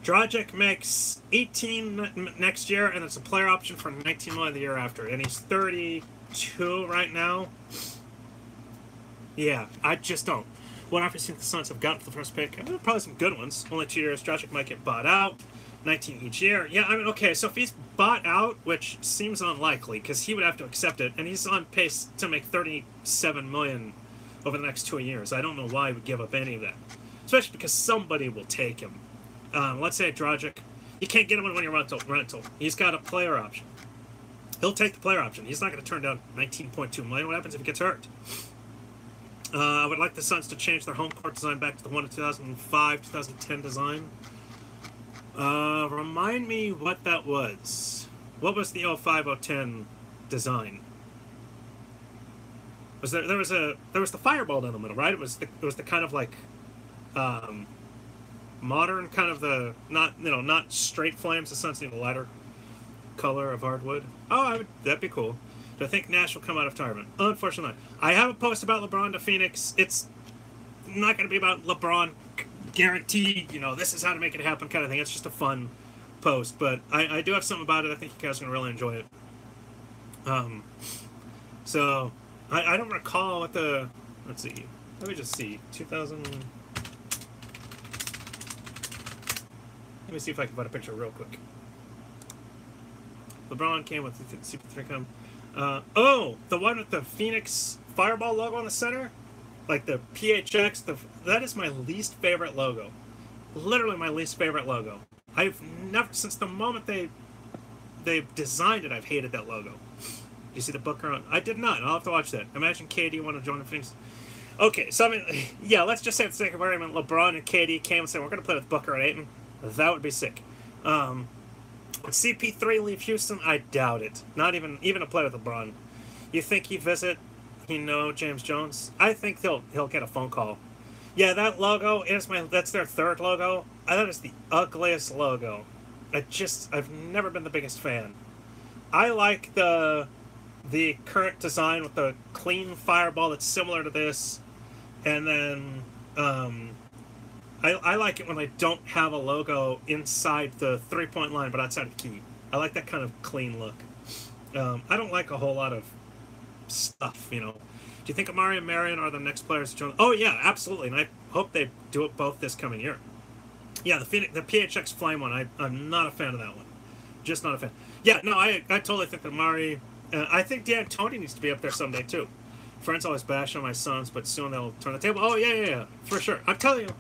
Dragic makes 18 next year, and it's a player option for 19 million the year after. And he's 32 right now. Yeah, I just don't. What offers the Suns have gotten for the first pick? Probably some good ones. Only 2 years. Dragic might get bought out. 19 each year. Yeah, I mean, okay, so if he's bought out, which seems unlikely, because he would have to accept it, and he's on pace to make $37 million over the next 2 years. I don't know why he would give up any of that. Especially because somebody will take him. Let's say Dragic. You can't get him when you're rental. He's got a player option. He'll take the player option. He's not going to turn down $19.2 million. What happens if he gets hurt? I would like the Suns to change their home court design back to the one of 2005, 2010 design. Remind me what that was. What was the 05-010 design? Was there was the fireball down the middle, right? It was the kind of like modern kind of the not straight flames. The Suns need a lighter color of hardwood. Oh, that'd be cool. Do I think Nash will come out of retirement? Unfortunately, I have a post about LeBron to Phoenix. It's not going to be about LeBron. Guaranteed, this is how to make it happen kind of thing. It's just a fun post, but I do have something about it. I think you guys are going to really enjoy it. So I don't recall what the, let's see, let me just see, 2000, let me see if I can find a picture real quick. LeBron came with the Super 3 oh, the one with the Phoenix Fireball logo on the center? Like the PHX, that is my least favorite logo. Literally my least favorite logo. I've never, since the moment they designed it, I've hated that logo. You see the Booker on? I did not. I'll have to watch that. Imagine KD want to join the Phoenix. Okay, so I mean, yeah, let's just say for the sake of argument, LeBron and KD came and said, we're going to play with Booker and Ayton. That would be sick. Would CP3 leave Houston? I doubt it. Not even to play with LeBron. You think he visit, James Jones? I think he'll get a phone call. Yeah, that logo that's their third logo. I thought it's the ugliest logo. I've never been the biggest fan. I like the current design with the clean fireball that's similar to this. And then I like it when they don't have a logo inside the three-point line, but outside the key. I like that kind of clean look. I don't like a whole lot of stuff, Do you think Amari and Marion are the next players to join? Oh, yeah, absolutely. And I hope they do it both this coming year. Yeah, the PHX Flame one, I'm not a fan of that one. Just not a fan. Yeah, no, I totally think that Amari... I think D'Antoni needs to be up there someday, too. Friends always bash on my Suns, but soon they'll turn the table. Oh, yeah, for sure. I'm telling you,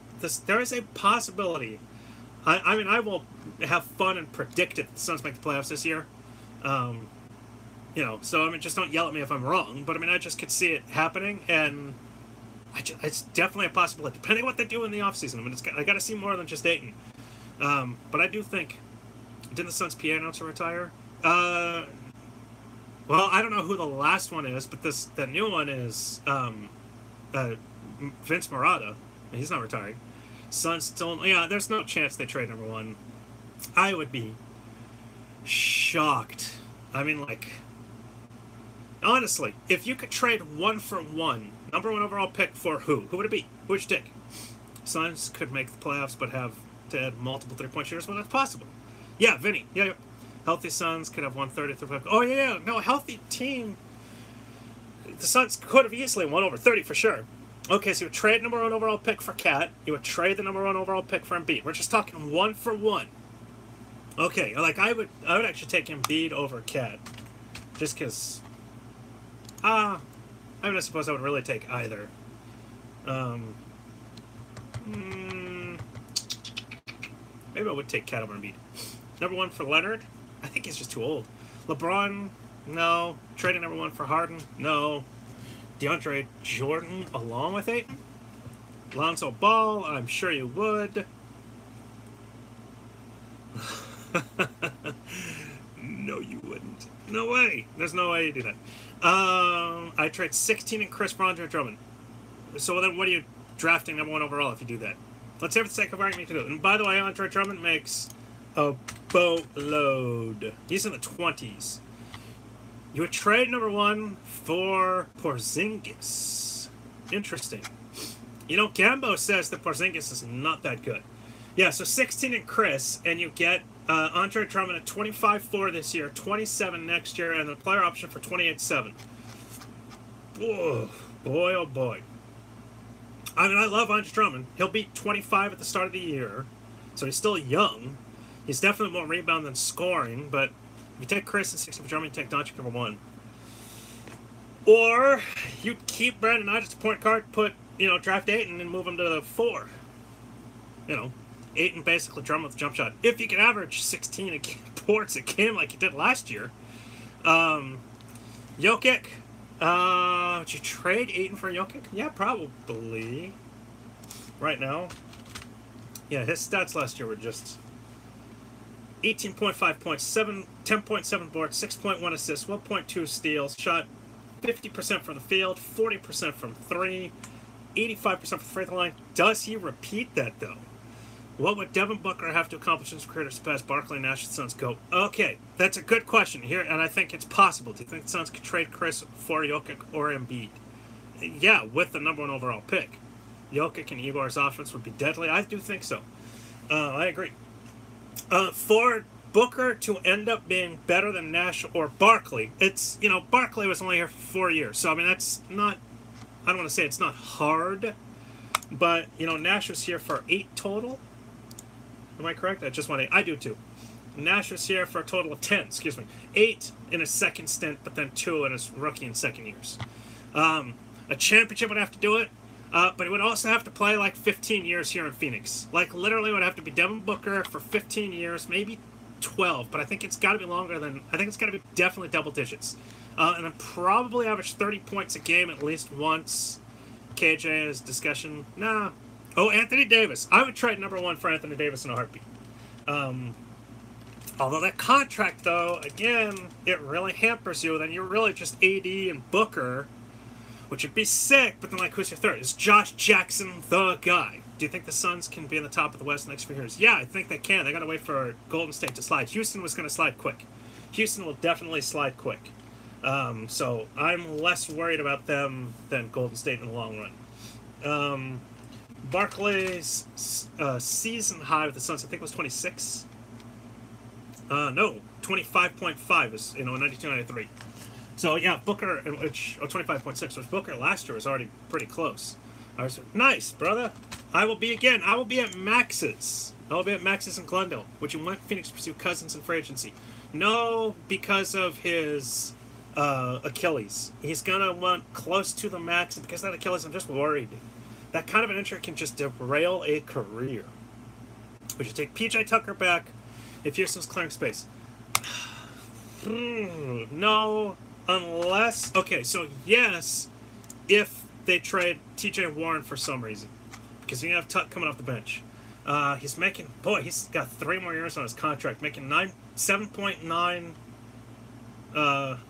there is a possibility. I mean, I will have fun and predict it. The Suns make the playoffs this year. So, I mean, just don't yell at me if I'm wrong. But, I mean, I just could see it happening, and it's definitely a possibility, depending on what they do in the offseason. I mean, I got to see more than just Ayton. But I do think, didn't the Suns PA announcer retire? Well, I don't know who the last one is, but the new one is Vince Marotta. He's not retiring. Suns still... Yeah, there's no chance they trade number one. I would be shocked. I mean, honestly, if you could trade 1-for-1, number one overall pick for who? Who would it be? Who would you take? Suns could make the playoffs, but have to add multiple three-point shooters. Well, that's possible. Yeah, Vinny. Yeah. Healthy Suns could have 130. Oh, yeah. No, a healthy team. The Suns could have easily won over 30 for sure. Okay, so you would trade number one overall pick for Cat. You would trade the number one overall pick for Embiid. We're just talking 1-for-1. Okay, I would actually take Embiid over Cat. Just because... I suppose I would really take either. Maybe I would take Cat over Embiid. Number one for Leonard? I think he's just too old. LeBron? No. Trading number one for Harden? No. DeAndre Jordan along with Ayton? Lonzo Ball? I'm sure you would. No, you wouldn't. No way. There's no way you do that. I trade 16 and Chris for Andre Drummond. So then what are you drafting number one overall if you do that? Let's say for the sake of argument to do it. And by the way, Andre Drummond makes a boatload. He's in the 20s. You would trade number one for Porzingis. Interesting. Gambo says that Porzingis is not that good. Yeah, so 16 and Chris, and you get Andre Drummond at 25-4 this year, 27 next year, and the player option for 28-7. Oh, boy, oh boy. I mean, I love Andre Drummond. He'll be 25 at the start of the year, so he's still young. He's definitely more rebound than scoring, but if you take Chris and 16 for Drummond, you take Doncic number one. Or you'd keep Brandon Knight as a point guard, draft Ayton and move him to the 4. Ayton basically Drummond with a jump shot. If you can average 16 boards a game like you did last year. Jokic. Would you trade Ayton for Jokic? Yeah, probably. Right now. Yeah, his stats last year were just 18.5 points, 10.7 boards, 6.1 assists, 1.2 steals, shot 50% from the field, 40% from 3, 85% from the free throw line. Does he repeat that, though? What would Devin Booker have to accomplish in his career to surpass Barkley, Nash, and Suns go? Okay, that's a good question here, and I think it's possible. Do you think the Suns could trade Chris for Jokic or Embiid? Yeah, with the number one overall pick. Jokic and Igor's offense would be deadly. I do think so. I agree. For Booker to end up being better than Nash or Barkley, it's, Barkley was only here for 4 years. So, I mean, that's not, I don't want to say it's not hard, but, Nash was here for 8 total. Am I correct? I just want to, I do too. Nash was here for a total of 10, 8 in his second stint, but then 2 in his rookie and second years. A championship would have to do it. But he would also have to play 15 years here in Phoenix. Literally would have to be Devin Booker for 15 years, maybe 12. But I think it's got to be longer than... I think it's got to be definitely double digits. And then probably average 30 points a game at least once. KJ is discussion. Nah. Oh, Anthony Davis. I would trade number 1 for Anthony Davis in a heartbeat. Although that contract, though, again, it really hampers you. Then you're really just AD and Booker, which would be sick, but then, like, who's your third? Is Josh Jackson the guy? Do you think the Suns can be in the top of the West next few years? Yeah, I think they can. They got to wait for Golden State to slide. Houston was going to slide quick. Houston will definitely slide quick. So I'm less worried about them than Golden State in the long run. Barkley's season high with the Suns, I think, was 26. No, 25.5 is, in 92-93. So, yeah, Booker, which 25.6, which Booker last year was already pretty close. I was nice, brother. I will be at Max's. I will be at Max's in Glendale. Would you want Phoenix to pursue Cousins in free agency? No, because of his Achilles. He's going to want close to the max, and because of that Achilles, I'm just worried. That kind of an injury can just derail a career. Would you take P.J. Tucker back if Houston's clearing space? No, unless... Okay, so yes, if they trade T.J. Warren for some reason. Because you have Tuck coming off the bench. He's making... Boy, he's got 3 more years on his contract. Making 7.9...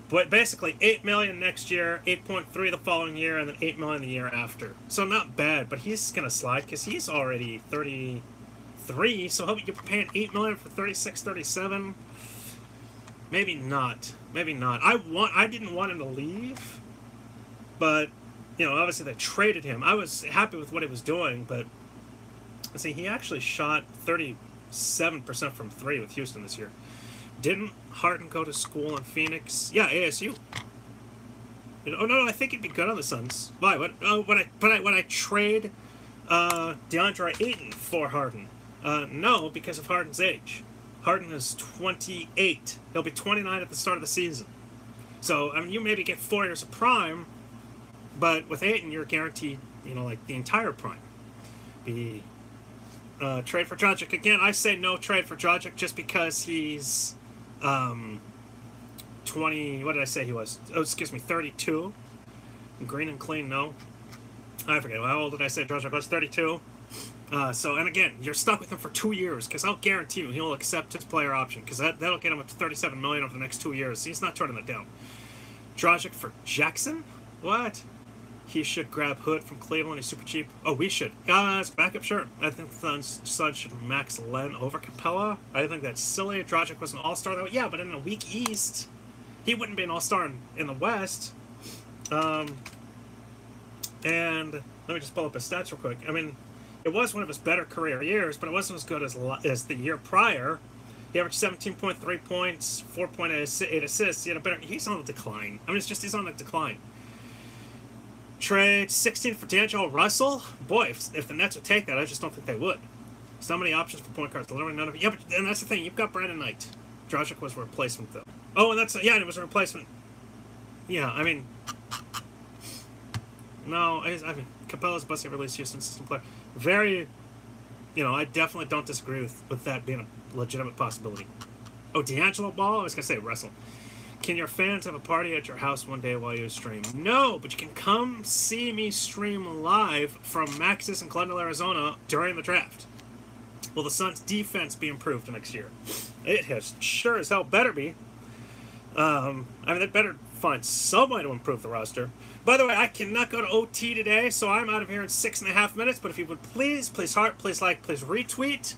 but basically $8 million next year, 8.3 the following year, and then $8 million the year after. So not bad, but he's gonna slide because he's already 33. So you're paying $8 million for 36, 37. Maybe not. Maybe not. I didn't want him to leave, but obviously they traded him. I was happy with what he was doing, but let's see, he actually shot 37% from 3 with Houston this year. Didn't Harden go to school in Phoenix? Yeah, ASU. No, I think he'd be good on the Suns. Why? What? When I trade DeAndre Ayton for Harden? No, because of Harden's age. Harden is 28. He'll be 29 at the start of the season. So you maybe get 4 years of prime, but with Ayton, you're guaranteed, like the entire prime. Trade for Dragic again. I say no trade for Dragic just because he's 20. What did I say he was? Oh, excuse me, 32. Green and clean, no. I forget. How old did I say Dragic was? 32. And again, you're stuck with him for 2 years because I'll guarantee you he'll accept his player option because that'll get him up to $37 million over the next 2 years. He's not turning that down. Dragic for Jackson? What? He should grab Hood from Cleveland. He's super cheap. Oh, we should. As backup, sure. I think the Suns should max Len over Capella. I think that's silly. Dragic was an all-star, though. Yeah, but in a weak East, he wouldn't be an all-star in the West. And let me just pull up his stats real quick. I mean, it was one of his better career years, but it wasn't as good as the year prior. He averaged 17.3 points, 4.8 assists. He's on the decline. I mean, he's on the decline. Trade 16 for D'Angelo Russell? Boy, if the Nets would take that, I just don't think they would. So many options for point guards. Literally none of it. Yeah, and that's the thing. You've got Brandon Knight. Dragic was a replacement, though. Oh, and it was a replacement. Yeah, I mean... No, Capella's busting release Houston system player. Very... I definitely don't disagree with that being a legitimate possibility. Oh, D'Angelo Ball? I was going to say Russell. Can your fans have a party at your house one day while you stream? No, but you can come see me stream live from Max's in Glendale, Arizona during the draft. Will the Suns' defense be improved next year? It has sure as hell better be. They better find some way to improve the roster. By the way, I cannot go to OT today, so I'm out of here in 6.5 minutes. But if you would please heart, please like, please retweet.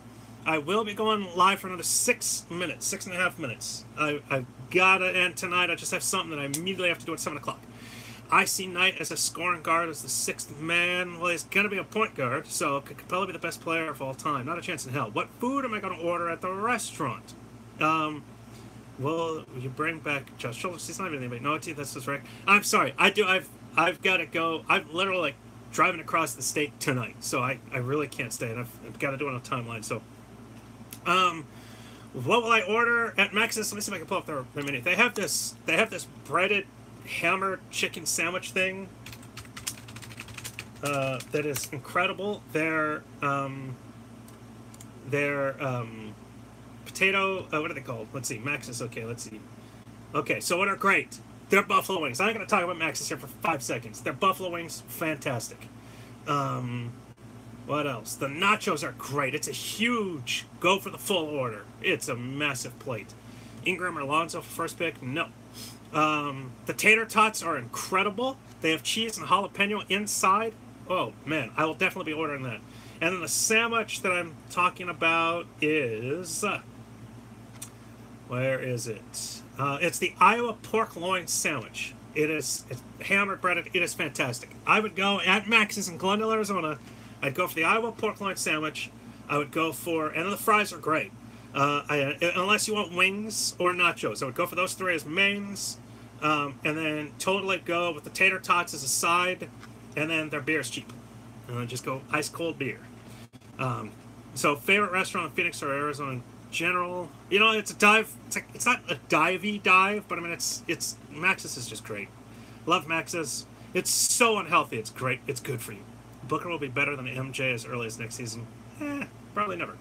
I will be going live for another 6.5 minutes. I've got to end tonight. I just have something that I immediately have to do at 7 o'clock. I see Knight as a scoring guard, as the 6th man. Well, he's going to be a point guard, so could Capella be the best player of all time? Not a chance in hell. What food am I going to order at the restaurant? Will you bring back Josh Schultz? He's not even anybody. No, that's just right. I'm sorry. I've got to go. I'm literally driving across the state tonight, so I really can't stay, and I've got to do it on a timeline, so... What will I order at Max's? Let me see if I can pull up their menu. They have this breaded hammer chicken sandwich thing that is incredible. Their potato, what are they called? Let's see. Max's, okay, let's see. Okay, so what are great? They're Buffalo wings. I'm not going to talk about Max's here for 5 seconds. They're Buffalo wings, fantastic. What else? The nachos are great. It's a huge go for the full order. It's a massive plate. Ingram or Alonso for first pick? No. The tater tots are incredible. They have cheese and jalapeno inside. Oh, man, I will definitely be ordering that. And then the sandwich that I'm talking about is... where is it? It's the Iowa pork loin sandwich. It's hammered breaded. It is fantastic. I would go at Max's in Glendale, Arizona. I'd go for the Iowa pork loin sandwich. I would go for... and the fries are great. Unless you want wings or nachos. I would go for those three as mains. And then totally go with the tater tots as a side. And then their beer is cheap. And then just go ice cold beer. So favorite restaurant in Phoenix or Arizona in general? You know, it's a dive. It's not a divey dive, but I mean, it's Max's is just great. Love Max's. It's so unhealthy. It's great. It's good for you. Booker will be better than MJ as early as next season. Probably never.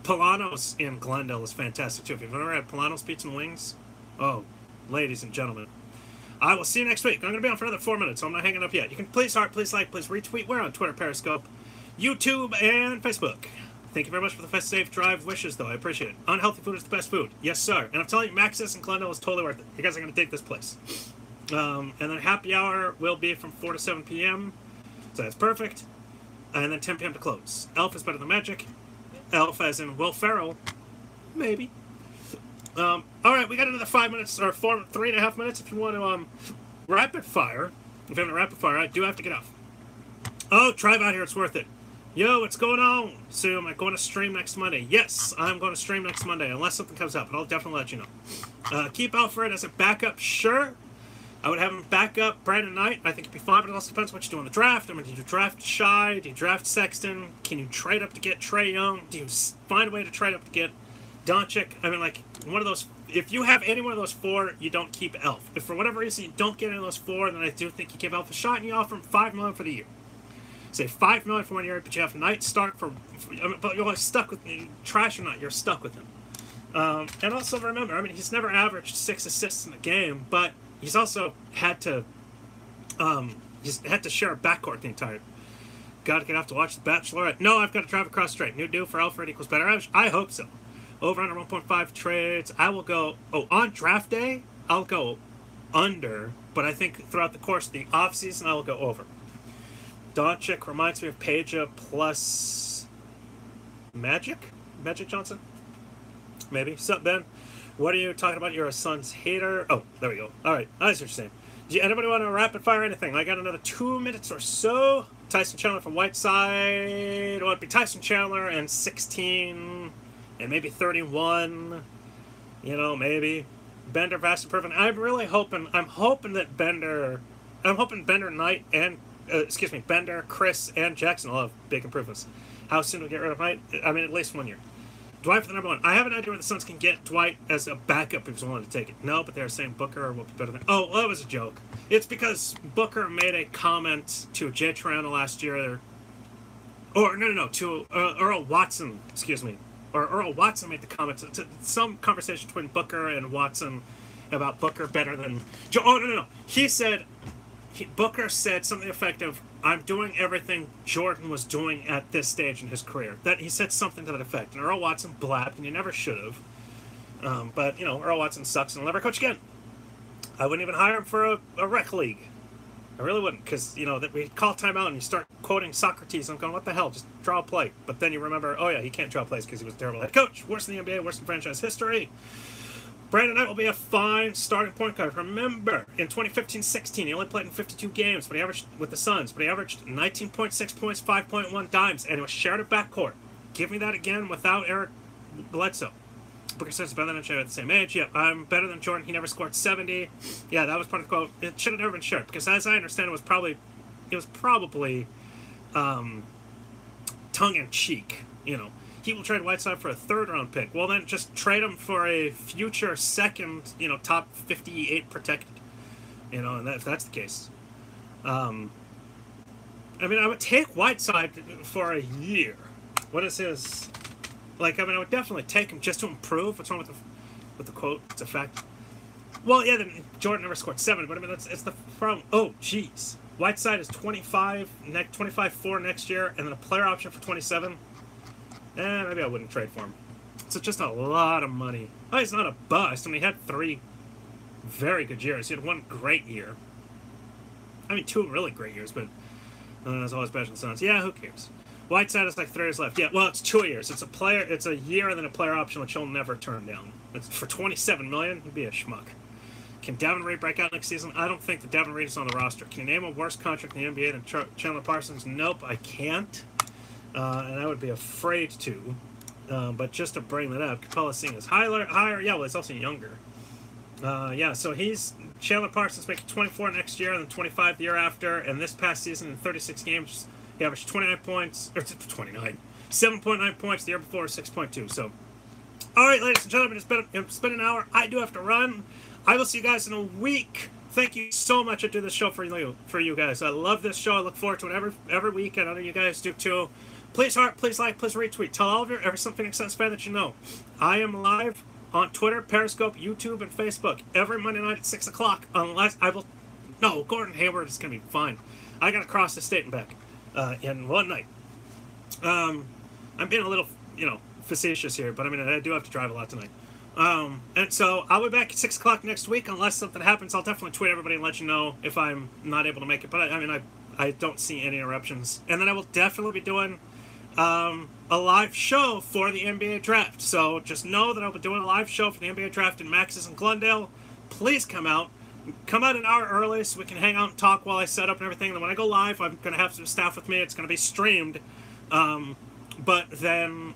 Polano's in Glendale is fantastic too. If you've ever had Polano's Pizza and Wings, oh, ladies and gentlemen, I will see you next week. I'm going to be on for another 4 minutes, so I'm not hanging up yet. You can please heart, please like, please retweet. We're on Twitter, Periscope, YouTube, and Facebook. Thank you very much for the fast, safe drive wishes, though. I appreciate it. Unhealthy food is the best food. Yes, sir. And I'm telling you, Max's and Glendale is totally worth it. You guys are going to dig this place. And then happy hour will be from 4 to 7 p.m. So that's perfect. And then 10 p.m. to close. Elf is better than Magic. Elf as in Will Ferrell. Maybe. All right, we got another 5 minutes, or 3.5 minutes if you want to rapid fire. If you have a rapid fire, I do have to get off. Oh, drive out here. It's worth it. Yo, what's going on? So, am I going to stream next Monday? Yes, I'm going to stream next Monday, unless something comes up, and I'll definitely let you know. Keep Alfred as a backup, sure. I would have him back up Brandon Knight. I think it'd be fine, but it also depends what you do in the draft. I mean, do you draft Shy? Do you draft Sexton? Can you trade up to get Trae Young? Do you find a way to trade up to get Doncic? I mean, like, one of those... If you have any one of those four, you don't keep Elf. If for whatever reason you don't get any of those four, then I do think you give Elf a shot and you offer him $5 million for the year. Say $5 million for 1 year, but you have Knight start for I mean, but you're stuck with trash or not, you're stuck with him. And also remember, I mean, he's never averaged 6 assists in a game, but he's also had to share a backcourt the entire. Got to get off to watch The Bachelorette. No, I've got to drive across the street. New due for Alfred equals better average. I hope so. Over under 1.5 trades. I will go. Oh, on draft day, I'll go under, but I think throughout the course of the offseason, I will go over. Doncic reminds me of Peja plus Magic Johnson? Maybe. Sup, Ben? What are you talking about? You're a Suns hater? Oh, there we go. All right. I see what you're saying. Do anybody want to rapid fire anything? I got another 2 minutes or so. Tyson Chandler from Whiteside. Well, it'd be Tyson Chandler and 16 and maybe 31. You know, maybe. Bender, Vast, and Perfect. I'm hoping that Bender, Knight, and Bender, Chris, and Jackson will have big improvements. How soon do we get rid of Knight? I mean, at least 1 year. Dwight for the number one. I have an idea where the Suns can get Dwight as a backup if he's willing to take it. No, but they're saying Booker will be better than... Oh, well, that was a joke. It's because Booker made a comment to Jay Triano last year. To Earl Watson, Or Earl Watson made the comment to some conversation between Booker and Watson about Booker better than... No. He said... Booker said something effective. I'm doing everything Jordan was doing at this stage in his career. That he said something to that effect. And Earl Watson blabbed, and he never should have. But, you know, Earl Watson sucks and he'll never coach again. I wouldn't even hire him for a rec league. I really wouldn't, because, you know, that we call timeout and you start quoting Socrates. I'm going, what the hell? Just draw a play. But then you remember, oh, yeah, he can't draw plays because he was a terrible head coach. Worse in the NBA, worse in franchise history. Brandon Knight will be a fine starting point guard. Remember, in 2015-16, he only played in 52 games, but he averaged with the Suns, but he averaged 19.6 points, 5.1 dimes, and it was shared at backcourt. Give me that again without Eric Bledsoe. Booker says better than Jordan at the same age. Yeah, I'm better than Jordan. He never scored 70. Yeah, that was part of the quote. It should have never been shared because, as I understand, it was probably tongue in cheek. You know. He will trade Whiteside for a third-round pick. Well, then just trade him for a future second, you know, top 58 protected. You know, and if that's the case. I mean, I would take Whiteside for a year. What is his... Like, I mean, I would definitely take him just to improve. What's wrong with the quote? It's a fact. Well, yeah, then Jordan never scored 7, but I mean, it's the problem. Oh, jeez. Whiteside is 25-4 next year, and then a player option for 27. Maybe I wouldn't trade for him. It's just a lot of money. Oh, he's not a bust. I mean, he had 3 very good years. He had 1 great year. I mean, 2 really great years, but there's always better than Suns. Yeah, who cares? Whiteside has like 3 years left. Yeah, well, it's 2 years. It's a year and then a player option, which he'll never turn down. It's for $27 million. He'd be a schmuck. Can Devin Reed break out next season? I don't think that Devin Reed is on the roster. Can you name a worse contract in the NBA than Chandler Parsons? Nope, I can't. And I would be afraid to. But just to bring that up, Capella Singh is higher. Yeah, well, he's also younger. Yeah, so Chandler Parsons making 24 next year and then 25 the year after. And this past season in 36 games, he averaged 29 points. Or 29. 7.9 points. The year before, 6.2. So, all right, ladies and gentlemen, it's been an hour. I do have to run. I will see you guys in a week. Thank you so much. I do this show for you guys. I love this show. I look forward to it every week. I know you guys do too. Please heart, please like, please retweet. Tell all of every Something Sense fan that you know. I am live on Twitter, Periscope, YouTube, and Facebook every Monday night at 6 o'clock. No, Gordon Hayward is going to be fine. I got to cross the state and back in one night. I'm being a little, facetious here, but I mean, I do have to drive a lot tonight. And so I'll be back at 6 o'clock next week. Unless something happens, I'll definitely tweet everybody and let you know if I'm not able to make it. But I don't see any interruptions. And then I will definitely be doing a live show for the NBA draft. So just know that I'll be doing a live show for the NBA draft in Max's in Glendale. Please come out. Come out an hour early so we can hang out and talk while I set up and everything. And then when I go live, I'm going to have some staff with me. It's going to be streamed. But then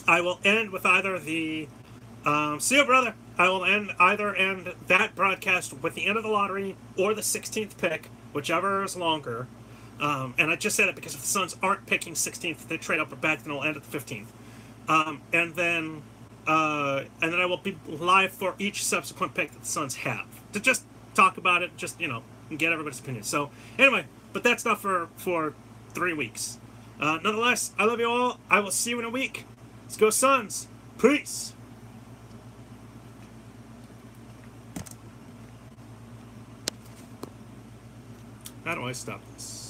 I will end with either the see you, brother. I will end that broadcast with the end of the lottery or the 16th pick, whichever is longer. And I just said it because if the Suns aren't picking 16th, they trade up or back, then it'll end at the 15th. And then I will be live for each subsequent pick that the Suns have to just talk about it, just and get everybody's opinion. So anyway, but that's not for 3 weeks. Nonetheless, I love you all. I will see you in a week. Let's go Suns. Peace. How do I stop this?